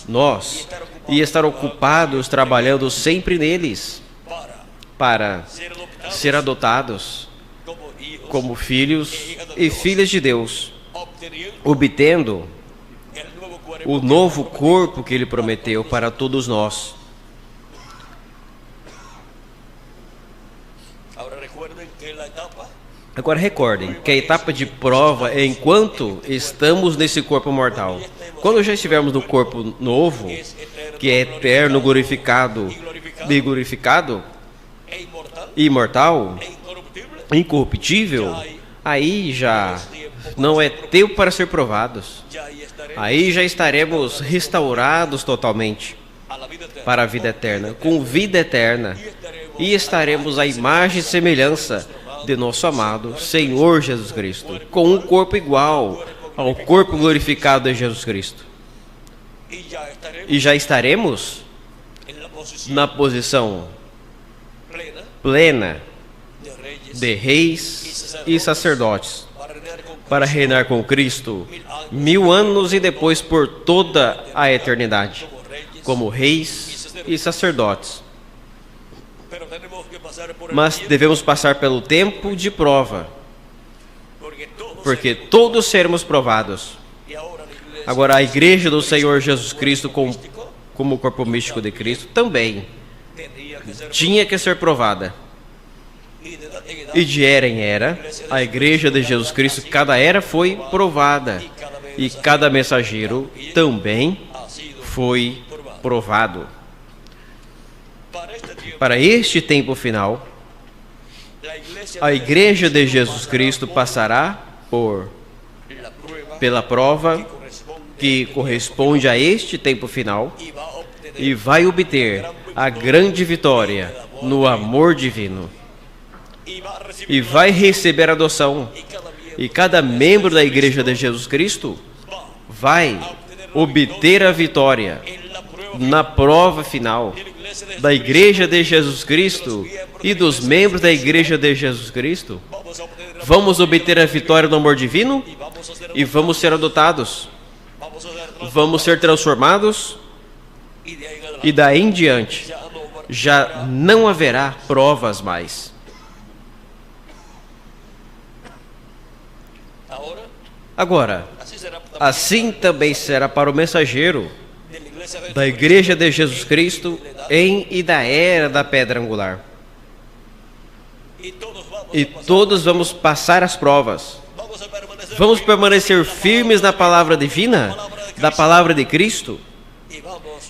nós e estar ocupados trabalhando sempre neles para ser adotados como filhos e filhas de Deus, obtendo o novo corpo que Ele prometeu para todos nós. Agora recordem que a etapa de prova é enquanto estamos nesse corpo mortal. Quando já estivermos no corpo novo, que é eterno, glorificado, imortal, incorruptível, aí já não é tempo para ser provados. Aí já estaremos restaurados totalmente para a vida eterna, com vida eterna, e estaremos à imagem e semelhança de nosso amado Senhor Jesus Cristo, com um corpo igual ao corpo glorificado de Jesus Cristo. E já estaremos na posição plena de reis e sacerdotes, para reinar com Cristo 1000 anos e depois por toda a eternidade, como reis e sacerdotes. Mas devemos passar pelo tempo de prova, porque todos seremos provados. Agora, a igreja do Senhor Jesus Cristo, como o corpo místico de Cristo, também tinha que ser provada. E de era em era, a igreja de Jesus Cristo, cada era foi provada, e cada mensageiro também foi provado. Para este tempo final, a igreja de Jesus Cristo passará pela prova que corresponde a este tempo final e vai obter a grande vitória no amor divino. E vai receber adoção. E cada membro da igreja de Jesus Cristo vai obter a vitória na prova final da igreja de Jesus Cristo e dos membros da igreja de Jesus Cristo. Vamos obter a vitória no amor divino e vamos ser adotados. Vamos ser transformados e daí em diante já não haverá provas mais. Agora, assim também será para o mensageiro da Igreja de Jesus Cristo em e da era da pedra angular. E todos vamos passar as provas. Vamos permanecer firmes na palavra divina, da palavra de Cristo,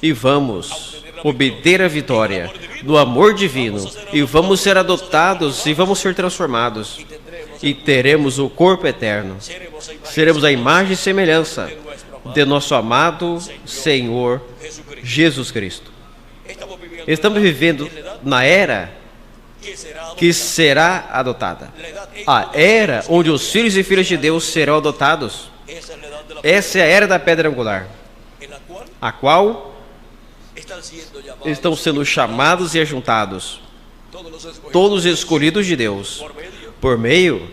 e vamos obter a vitória do amor divino, e vamos ser adotados e vamos ser transformados, e teremos o corpo eterno. Seremos a imagem e semelhança de nosso amado Senhor Jesus Cristo. Estamos vivendo na era que será adotada. A era onde os filhos e filhas de Deus serão adotados. Essa é a era da pedra angular, a qual estão sendo chamados e ajuntados todos os escolhidos de Deus, por meio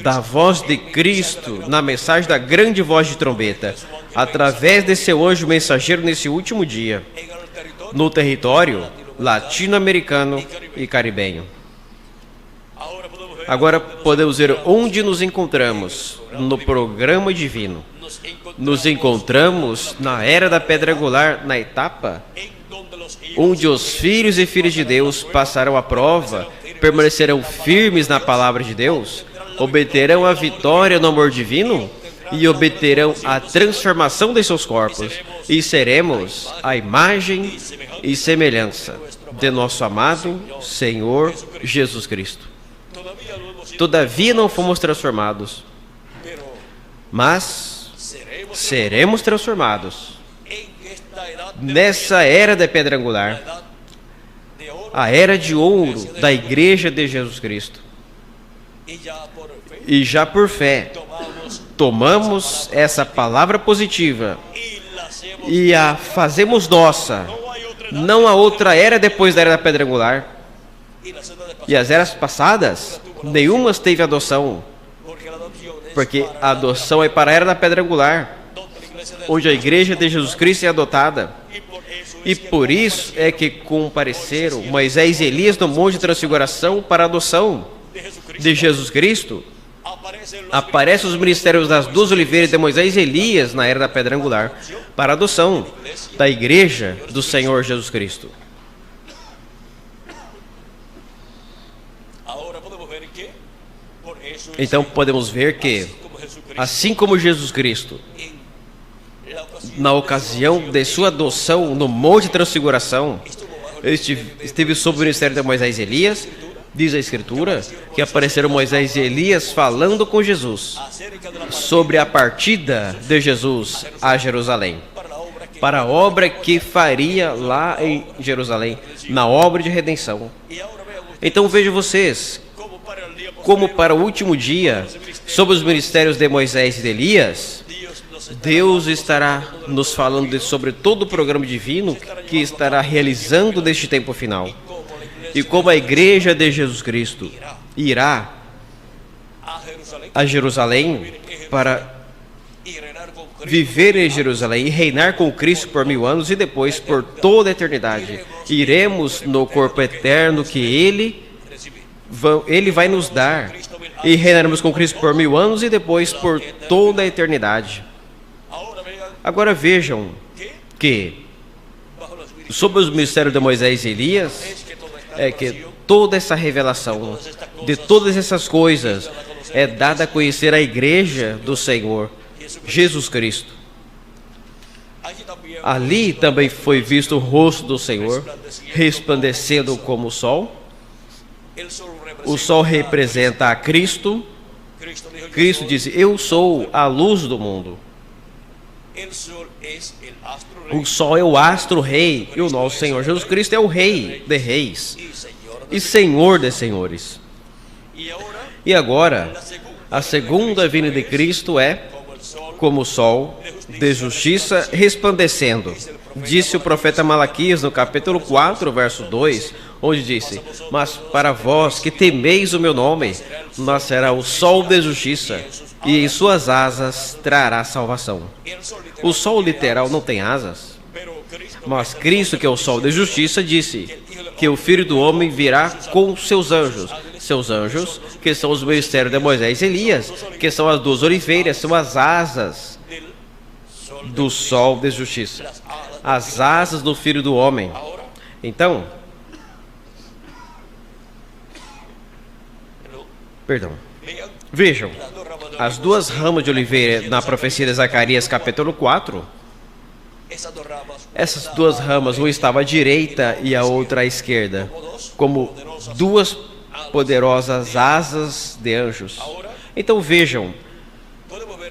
da voz de Cristo, na mensagem da grande voz de trombeta, através de seu anjo mensageiro nesse último dia, no território latino-americano e caribenho. Agora podemos ver onde nos encontramos no programa divino. Nos encontramos na era da pedra angular, na etapa onde os filhos e filhas de Deus passarão a prova, permanecerão firmes na palavra de Deus, obterão a vitória no amor divino e obterão a transformação de seus corpos, e seremos a imagem e semelhança de nosso amado Senhor Jesus Cristo. Todavia não fomos transformados, mas seremos transformados nessa era da pedra angular, a era de ouro da Igreja de Jesus Cristo. E já por fé, tomamos essa palavra positiva e a fazemos nossa. Não há outra era depois da era da pedra angular. E as eras passadas, nenhuma teve adoção, porque a adoção é para a era da pedra angular, onde a Igreja de Jesus Cristo é adotada. E por isso é que compareceram Moisés e Elias no Monte de Transfiguração para a adoção de Jesus Cristo. Aparecem os ministérios das duas oliveiras de Moisés e Elias na era da pedra angular para a adoção da Igreja do Senhor Jesus Cristo. Então podemos ver que, assim como Jesus Cristo, na ocasião de sua adoção no Monte de Transfiguração, esteve sob o ministério de Moisés e Elias, diz a Escritura que apareceram Moisés e Elias falando com Jesus sobre a partida de Jesus a Jerusalém, para a obra que faria lá em Jerusalém, na obra de redenção. Então vejam vocês, como para o último dia, sob os ministérios de Moisés e de Elias, Deus estará nos falando sobre todo o programa divino que estará realizando neste tempo final. E como a Igreja de Jesus Cristo irá a Jerusalém para viver em Jerusalém e reinar com Cristo por 1000 anos e depois por toda a eternidade. Iremos no corpo eterno que Ele vai nos dar e reinaremos com Cristo por 1000 anos e depois por toda a eternidade. Agora vejam que, sob os ministérios de Moisés e Elias, é que toda essa revelação de todas essas coisas é dada a conhecer a Igreja do Senhor Jesus Cristo. Ali também foi visto o rosto do Senhor, resplandecendo como o sol. O sol representa a Cristo. Cristo diz: eu sou a luz do mundo. O sol é o astro-rei, e o nosso Senhor Jesus Cristo é o Rei de reis e Senhor de senhores. E agora, a segunda vinda de Cristo é como o sol de justiça resplandecendo. Disse o profeta Malaquias no capítulo 4, verso 2, onde disse: mas para vós que temeis o meu nome, nascerá o sol de justiça, e em suas asas trará salvação. O sol literal não tem asas, mas Cristo, que é o sol de justiça, disse que o Filho do Homem virá com seus anjos, seus anjos, que são os ministérios de Moisés e Elias, que são as 2 oliveiras, são as asas do sol de justiça, as asas do Filho do Homem. Então, vejam, as 2 ramas de oliveira na profecia de Zacarias capítulo 4, essas 2 ramas, uma estava à direita e a outra à esquerda, como 2 poderosas asas de anjos. Então vejam,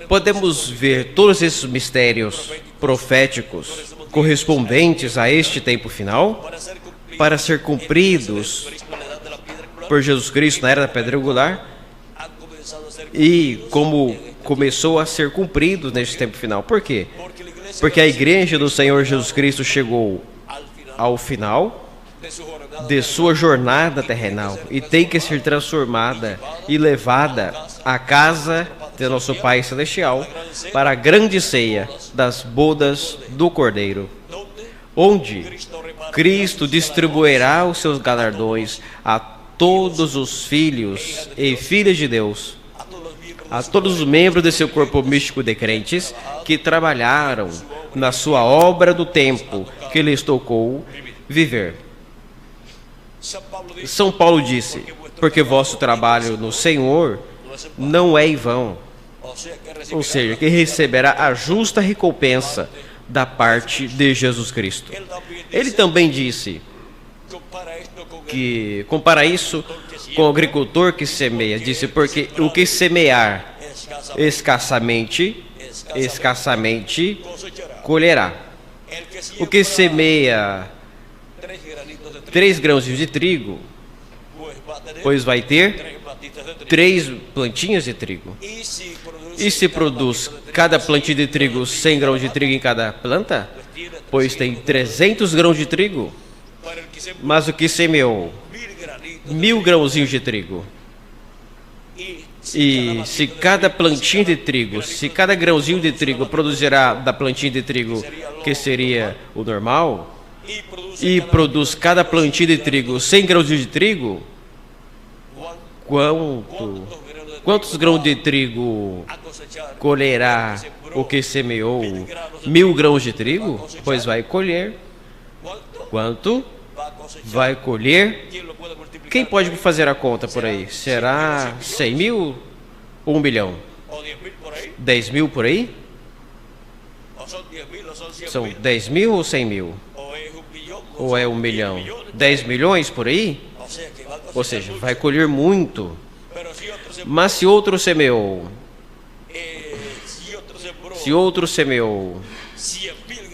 podemos ver todos esses mistérios proféticos correspondentes a este tempo final, para ser cumpridos por Jesus Cristo na era da pedra angular, e como começou a ser cumprido neste tempo final. Por quê? Porque a igreja do Senhor Jesus Cristo chegou ao final de sua jornada terrenal e tem que ser transformada e levada à casa de nosso Pai Celestial para a grande ceia das bodas do Cordeiro, onde Cristo distribuirá os seus galardões a todos os filhos e filhas de Deus, a todos os membros de seu corpo místico de crentes que trabalharam na sua obra do tempo que lhes tocou viver. São Paulo disse, porque vosso trabalho no Senhor não é em vão, ou seja, que receberá a justa recompensa da parte de Jesus Cristo. Ele também disse que compara isso com o agricultor que semeia. Disse, porque o que semear escassamente colherá. O que semeia 3 grãos de trigo, pois vai ter 3 plantinhas de trigo. E se produz cada plantinha de trigo 100 grãos de trigo em cada planta, pois tem 300 grãos de trigo. Mas o que semeou 1000 grãozinhos de trigo, e se cada plantinha de trigo, se cada grãozinho de trigo produzirá da plantinha de trigo, que seria o normal, e produz cada plantinha de trigo 100 grãozinhos de trigo, quantos grãos de trigo colherá o que semeou 1000 grãos de trigo? Pois vai colher. Quanto vai colher? Quem pode fazer a conta por aí? Será 100 mil ou 1 milhão? 10 mil por aí? São 10 mil ou 100 mil? Ou é 1 milhão? 10 milhões por aí? Ou seja, vai colher muito. Mas se outro semeou,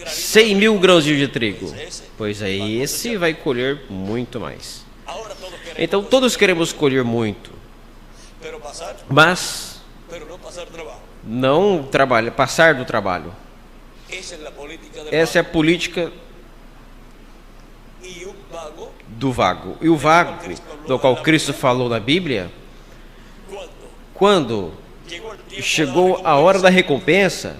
100 mil grãos de trigo, pois aí esse vai colher muito mais. Então todos queremos colher muito, mas não passar do trabalho. Essa é a política do vago. E o vago, do qual Cristo falou na Bíblia, quando chegou a hora da recompensa,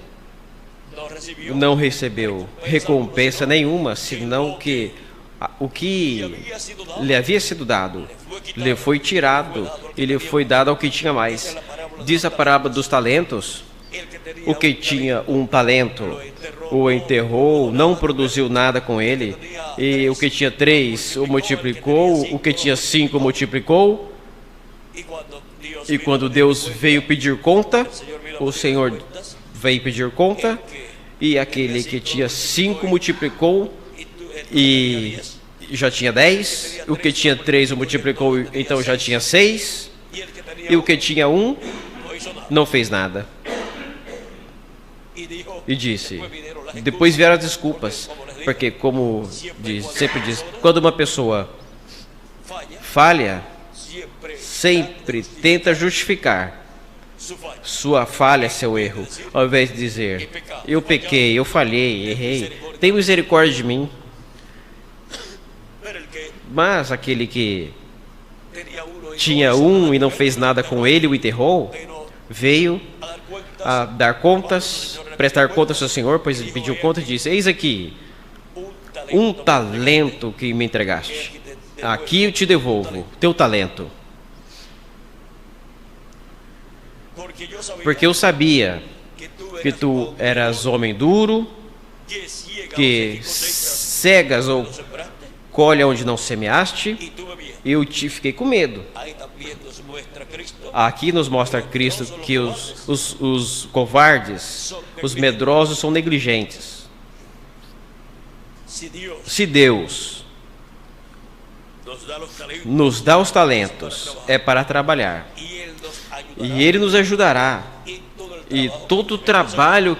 não recebeu recompensa nenhuma, senão que o que lhe havia sido dado lhe foi tirado e lhe foi dado ao que tinha mais. Diz a parábola dos talentos: o que tinha 1 talento o enterrou, não produziu nada com ele, e o que tinha 3 o multiplicou, o que tinha 5 multiplicou. E quando Deus veio pedir conta, o Senhor veio pedir conta, e aquele que tinha 5 multiplicou e já tinha 10, o que tinha 3 o multiplicou, então já tinha 6, e o que tinha 1 não fez nada. E disse, depois vieram as desculpas, porque como sempre diz, quando uma pessoa falha, sempre tenta justificar sua falha, seu erro, ao invés de dizer, eu pequei, eu falhei, errei, tem misericórdia de mim. Mas aquele que tinha 1 e não fez nada com ele, o enterrou, veio a dar contas, prestar contas ao Senhor, pois ele pediu conta e disse, eis aqui 1 talento que me entregaste, aqui eu te devolvo, teu talento. porque eu sabia que tu eras homem duro, que cegas ou colhe onde não semeaste, eu te fiquei com medo. Aqui nos mostra Cristo que os covardes, os medrosos são negligentes. Se Deus nos dá os talentos, é para trabalhar. E Ele nos ajudará. E todo o trabalho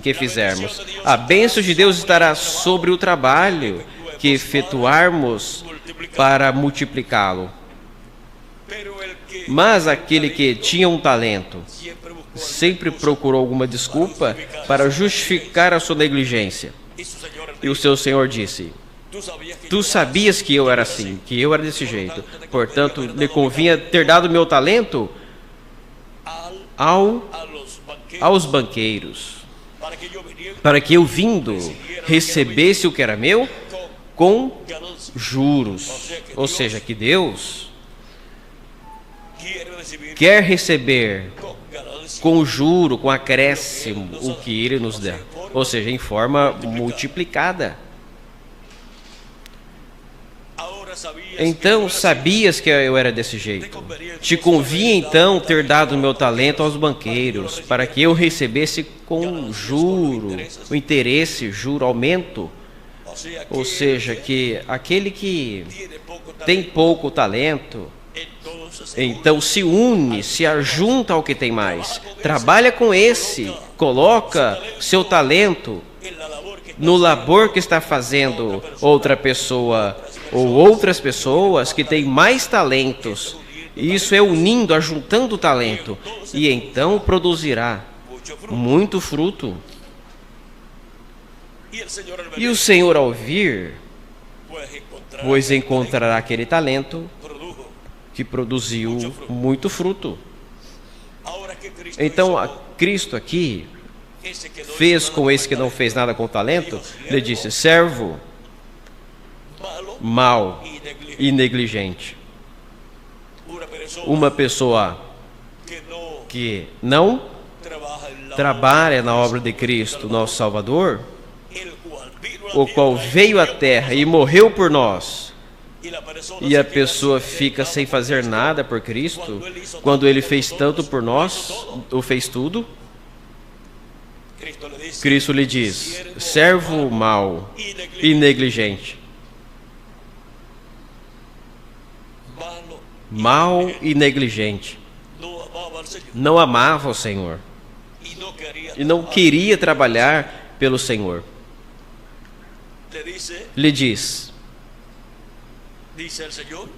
que fizermos, a bênção de Deus estará sobre o trabalho que efetuarmos para multiplicá-lo. Mas aquele que tinha um talento sempre procurou alguma desculpa para justificar a sua negligência. E o seu Senhor disse: tu sabias que eu era assim, que eu era desse jeito. Portanto, lhe convinha ter dado meu talento aos banqueiros, para que eu vindo recebesse o que era meu com juros. Ou seja, que Deus quer receber com juro, com acréscimo, o que Ele nos dá. Ou seja, em forma multiplicada. Então, sabias que eu era desse jeito. Te convinha, então, ter dado o meu talento aos banqueiros, para que eu recebesse com juro, o interesse, juro, aumento. Ou seja, que aquele que tem pouco talento, então se une, se ajunta ao que tem mais, trabalha com esse, coloca seu talento no labor que está fazendo outra pessoa ou outras pessoas que têm mais talentos. Isso é unindo, ajuntando o talento, e então produzirá muito fruto. E o Senhor, ao vir, pois encontrará aquele talento que produziu muito fruto. Então, Cristo aqui fez com esse que não fez nada com o talento, ele disse: servo mau e negligente. Uma pessoa que não trabalha na obra de Cristo, nosso Salvador, o qual veio à terra e morreu por nós, e a pessoa fica sem fazer nada por Cristo, quando Ele fez tanto por nós, ou fez tudo. Cristo lhe diz: servo mau e negligente. Mau e negligente. Não amava o Senhor e não queria trabalhar pelo Senhor. Lhe diz,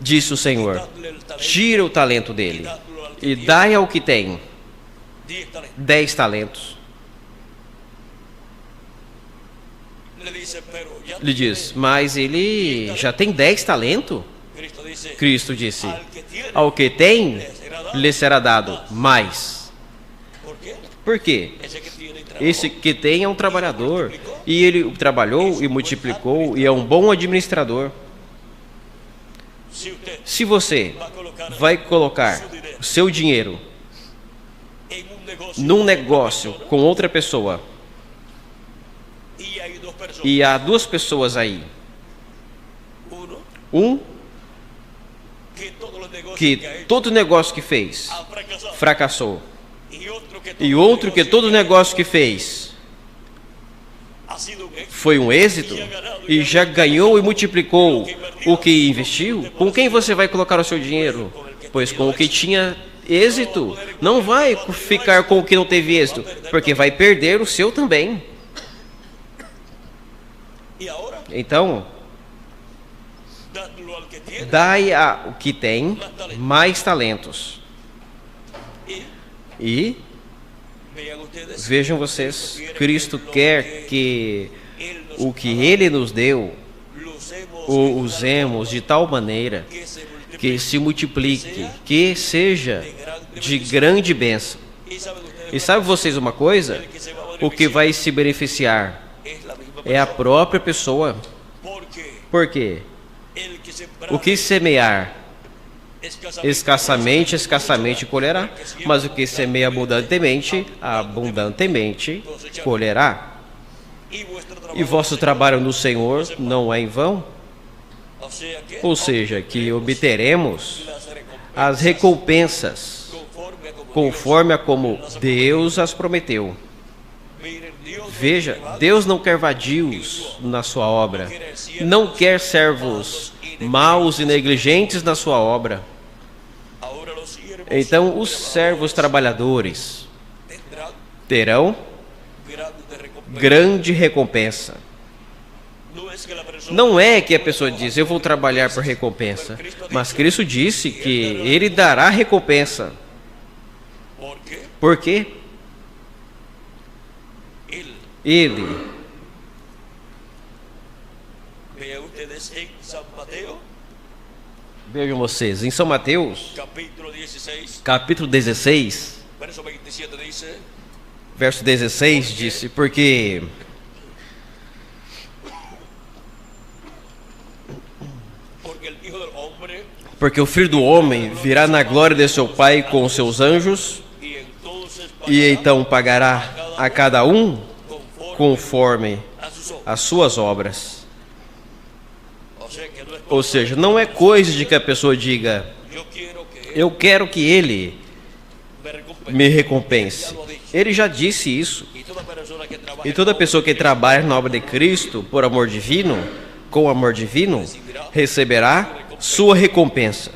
disse o Senhor: tira o talento dele e dai ao que tem 10 talentos. Lhe diz: mas ele já tem 10 talentos? Cristo disse: ao que tem, lhe será dado mais. Por quê? Esse que tem é um trabalhador, e ele trabalhou e multiplicou, e é um bom administrador. Se você vai colocar o seu dinheiro num negócio com outra pessoa, e há 2 pessoas aí, um que todo negócio que fez fracassou, e outro que todo negócio que fez foi um êxito e já ganhou e multiplicou o que investiu, com quem você vai colocar o seu dinheiro? Pois com o que tinha êxito. Não vai ficar com o que não teve êxito, porque vai perder o seu também. Então, dai ao que tem mais talentos. E vejam vocês, Cristo quer que o que Ele nos deu, o usemos de tal maneira que se multiplique, que seja de grande bênção. E sabe vocês uma coisa? O que vai se beneficiar é a própria pessoa. Por quê? O que semear Escassamente, escassamente colherá, mas o que semeia abundantemente, abundantemente colherá. E vosso trabalho no Senhor não é em vão? Ou seja, que obteremos as recompensas conforme a como Deus as prometeu. Veja, Deus não quer vadios na sua obra, não quer servos maus e negligentes na sua obra. Então, os servos trabalhadores terão grande recompensa. Não é que a pessoa diz, eu vou trabalhar por recompensa, mas Cristo disse que Ele dará recompensa. Por quê? Ele. Vejam vocês, em São Mateus, capítulo 16, verso 16, disse, porque o Filho do Homem virá na glória de seu Pai com os seus anjos, e então pagará a cada um conforme as suas obras. Ou seja, não é coisa de que a pessoa diga, eu quero que Ele me recompense. Ele já disse isso. E toda pessoa que trabalha na obra de Cristo, por amor divino, com amor divino, receberá sua recompensa.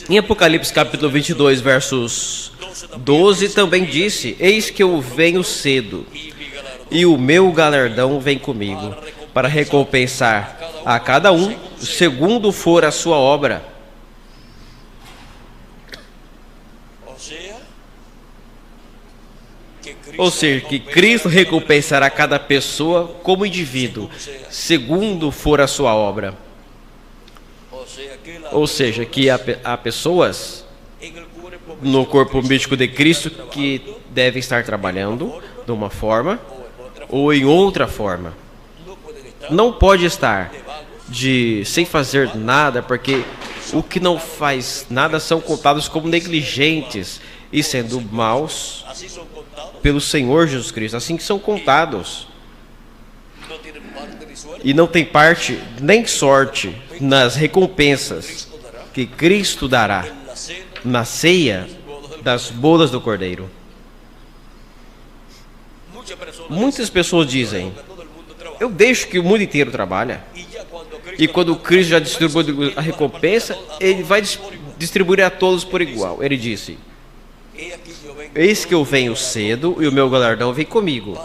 Em Apocalipse capítulo 22, versos 12, também disse, eis que eu venho cedo, e o meu galardão vem comigo, para recompensar a cada um, segundo for a sua obra. Ou seja, que Cristo recompensará cada pessoa como indivíduo, segundo for a sua obra. Ou seja, que há pessoas no corpo místico de Cristo que devem estar trabalhando de uma forma ou em outra forma. Não pode estar sem fazer nada, porque o que não faz nada são contados como negligentes e sendo maus pelo Senhor Jesus Cristo. Assim que são contados. E não tem parte nem sorte nas recompensas que Cristo dará na ceia das bodas do Cordeiro. Muitas pessoas dizem, eu deixo que o mundo inteiro trabalhe. E quando Cristo já distribui a recompensa, Ele vai distribuir a todos por igual. Ele disse, eis que eu venho cedo e o meu galardão vem comigo,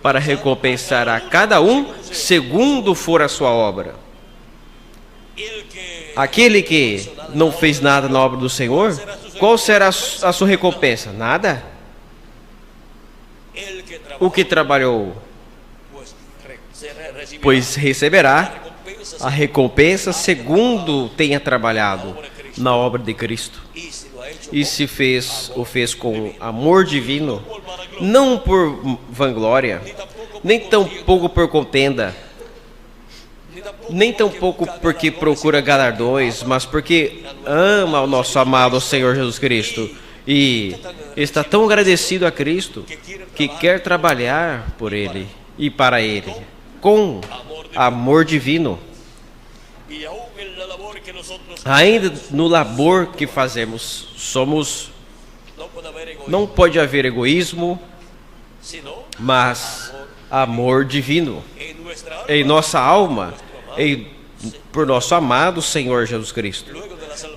para recompensar a cada um segundo for a sua obra. Aquele que não fez nada na obra do Senhor, qual será a sua recompensa? Nada. O que trabalhou, pois receberá a recompensa segundo tenha trabalhado na obra de Cristo. E se o fez com amor divino, não por vanglória, nem tampouco por contenda, nem tampouco porque procura galardões, mas porque ama o nosso amado Senhor Jesus Cristo e está tão agradecido a Cristo que quer trabalhar por Ele e para Ele, com amor divino. Ainda no labor que fazemos, não pode haver egoísmo, mas amor divino em nossa alma, por nosso amado Senhor Jesus Cristo.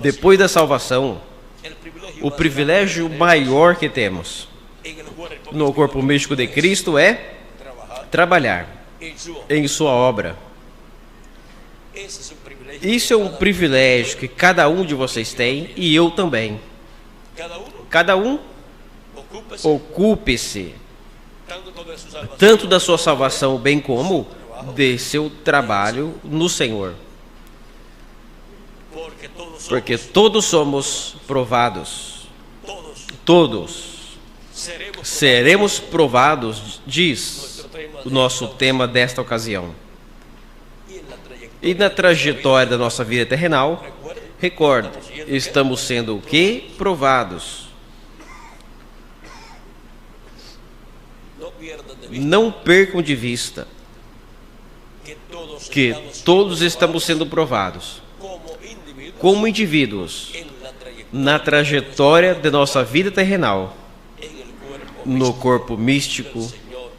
Depois da salvação, o privilégio maior que temos no corpo místico de Cristo é trabalhar em sua obra. Isso é um privilégio que cada um de vocês tem e eu também. Cada um ocupe-se tanto da sua salvação, bem como de seu trabalho no Senhor. Porque todos somos provados. Todos seremos provados, diz o nosso tema desta ocasião. E na trajetória da nossa vida terrenal, Recorde, estamos sendo o quê? Provados. Não percam de vista que todos estamos sendo provados como indivíduos na trajetória de nossa vida terrenal, no corpo místico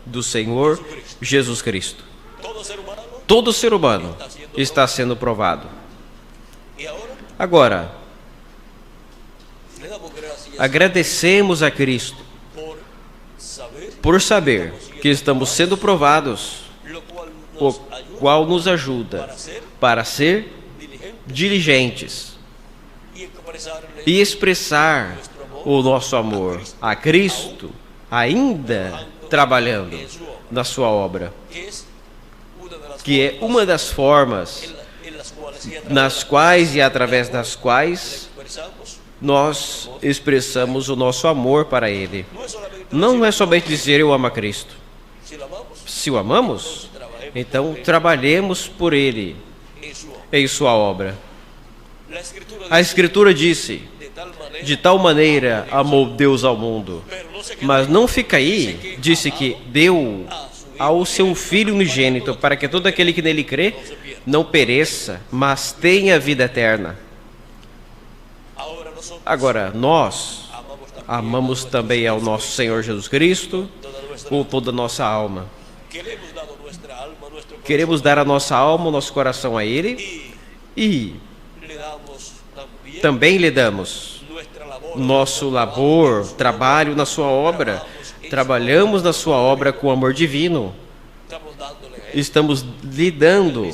do Senhor Jesus Cristo. Todo ser humano está sendo provado. Agora, agradecemos a Cristo por saber que estamos sendo provados, o qual nos ajuda para ser diligentes e expressar o nosso amor a Cristo, ainda trabalhando na sua obra, que é uma das formas nas quais e através das quais nós expressamos o nosso amor para Ele. Não é somente dizer eu amo a Cristo. Se o amamos, então trabalhemos por Ele em sua obra. A Escritura disse: de tal maneira amou Deus ao mundo. Mas não fica aí, disse que deu ao seu Filho unigênito, para que todo aquele que nele crê não pereça, mas tenha vida eterna. Agora, nós amamos também ao nosso Senhor Jesus Cristo com toda a nossa alma. Queremos dar a nossa alma, o nosso coração a Ele, e também lhe damos nosso labor, trabalho na sua obra. Trabalhamos na sua obra com amor divino. Estamos lhe dando.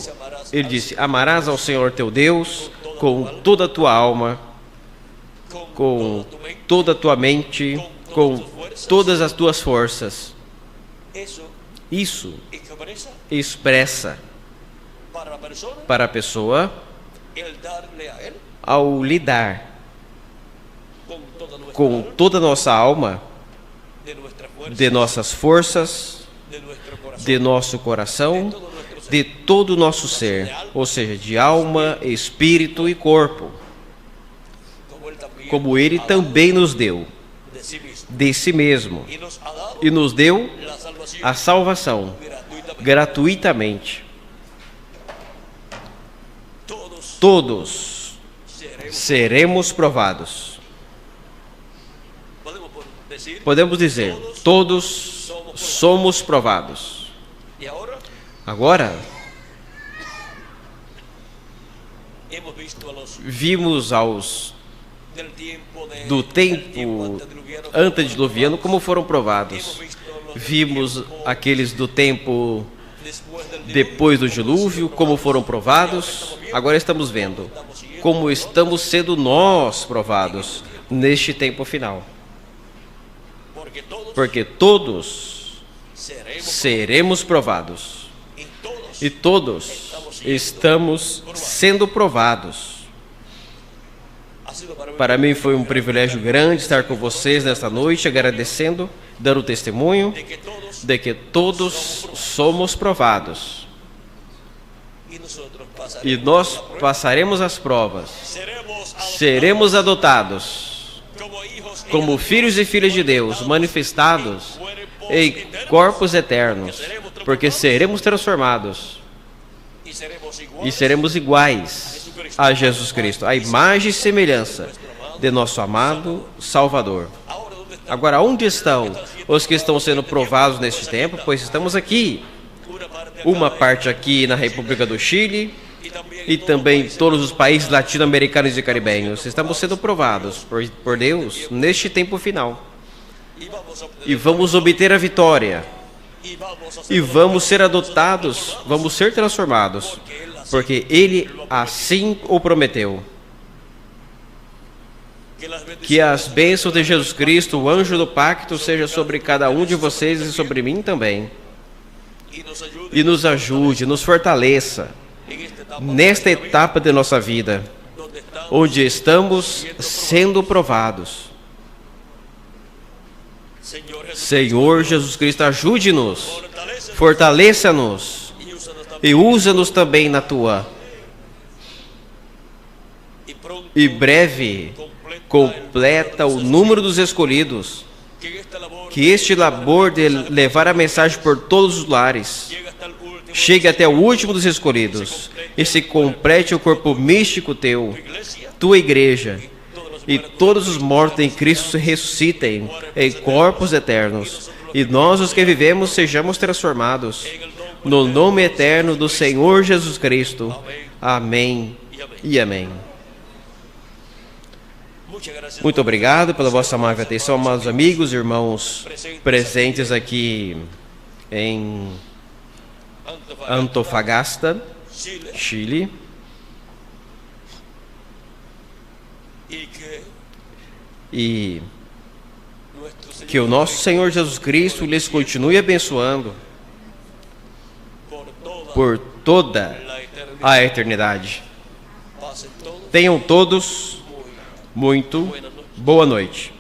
Ele disse: amarás ao Senhor teu Deus com toda a tua alma, com toda a tua mente, com todas as tuas forças. Isso expressa para a pessoa, ao lidar com toda a nossa alma, de nossas forças, de nosso coração, de todo o nosso ser, ou seja, de alma, espírito e corpo, como Ele também nos deu de si mesmo e nos deu a salvação gratuitamente. Todos seremos provados. Podemos dizer, todos somos provados. Agora, vimos do tempo antediluviano como foram provados. Vimos aqueles do tempo depois do dilúvio como foram provados. Agora estamos vendo como estamos sendo nós provados neste tempo final. Porque todos seremos provados. E todos estamos sendo provados. Para mim foi um privilégio grande estar com vocês nesta noite, agradecendo, dando testemunho de que todos somos provados. E nós passaremos as provas. Seremos adotados como filhos e filhas de Deus, manifestados em corpos eternos, porque seremos transformados e seremos iguais a Jesus Cristo, a imagem e semelhança de nosso amado Salvador. Agora, onde estão os que estão sendo provados neste tempo? Pois estamos aqui, uma parte aqui na República do Chile e também todos os países latino-americanos e caribenhos. Estamos sendo provados por Deus neste tempo final. E vamos obter a vitória. E vamos ser adotados, vamos ser transformados, porque Ele assim o prometeu. Que as bênçãos de Jesus Cristo, o anjo do pacto, seja sobre cada um de vocês e sobre mim também. E nos ajude, nos fortaleça nesta etapa de nossa vida, onde estamos sendo provados. Senhor Jesus Cristo, ajude-nos, fortaleça-nos e usa-nos também na tua. e breve completa o número dos escolhidos. Que este labor de levar a mensagem por todos os lares chegue até o último dos escolhidos e se complete o corpo místico teu, tua igreja, e todos os mortos em Cristo se ressuscitem em corpos eternos, e nós, os que vivemos, sejamos transformados no nome eterno do Senhor Jesus Cristo. Amém e amém. Muito obrigado pela vossa amável atenção, amados amigos e irmãos presentes aqui em Antofagasta, Chile. E que o nosso Senhor Jesus Cristo lhes continue abençoando por toda a eternidade. Tenham todos muito boa noite.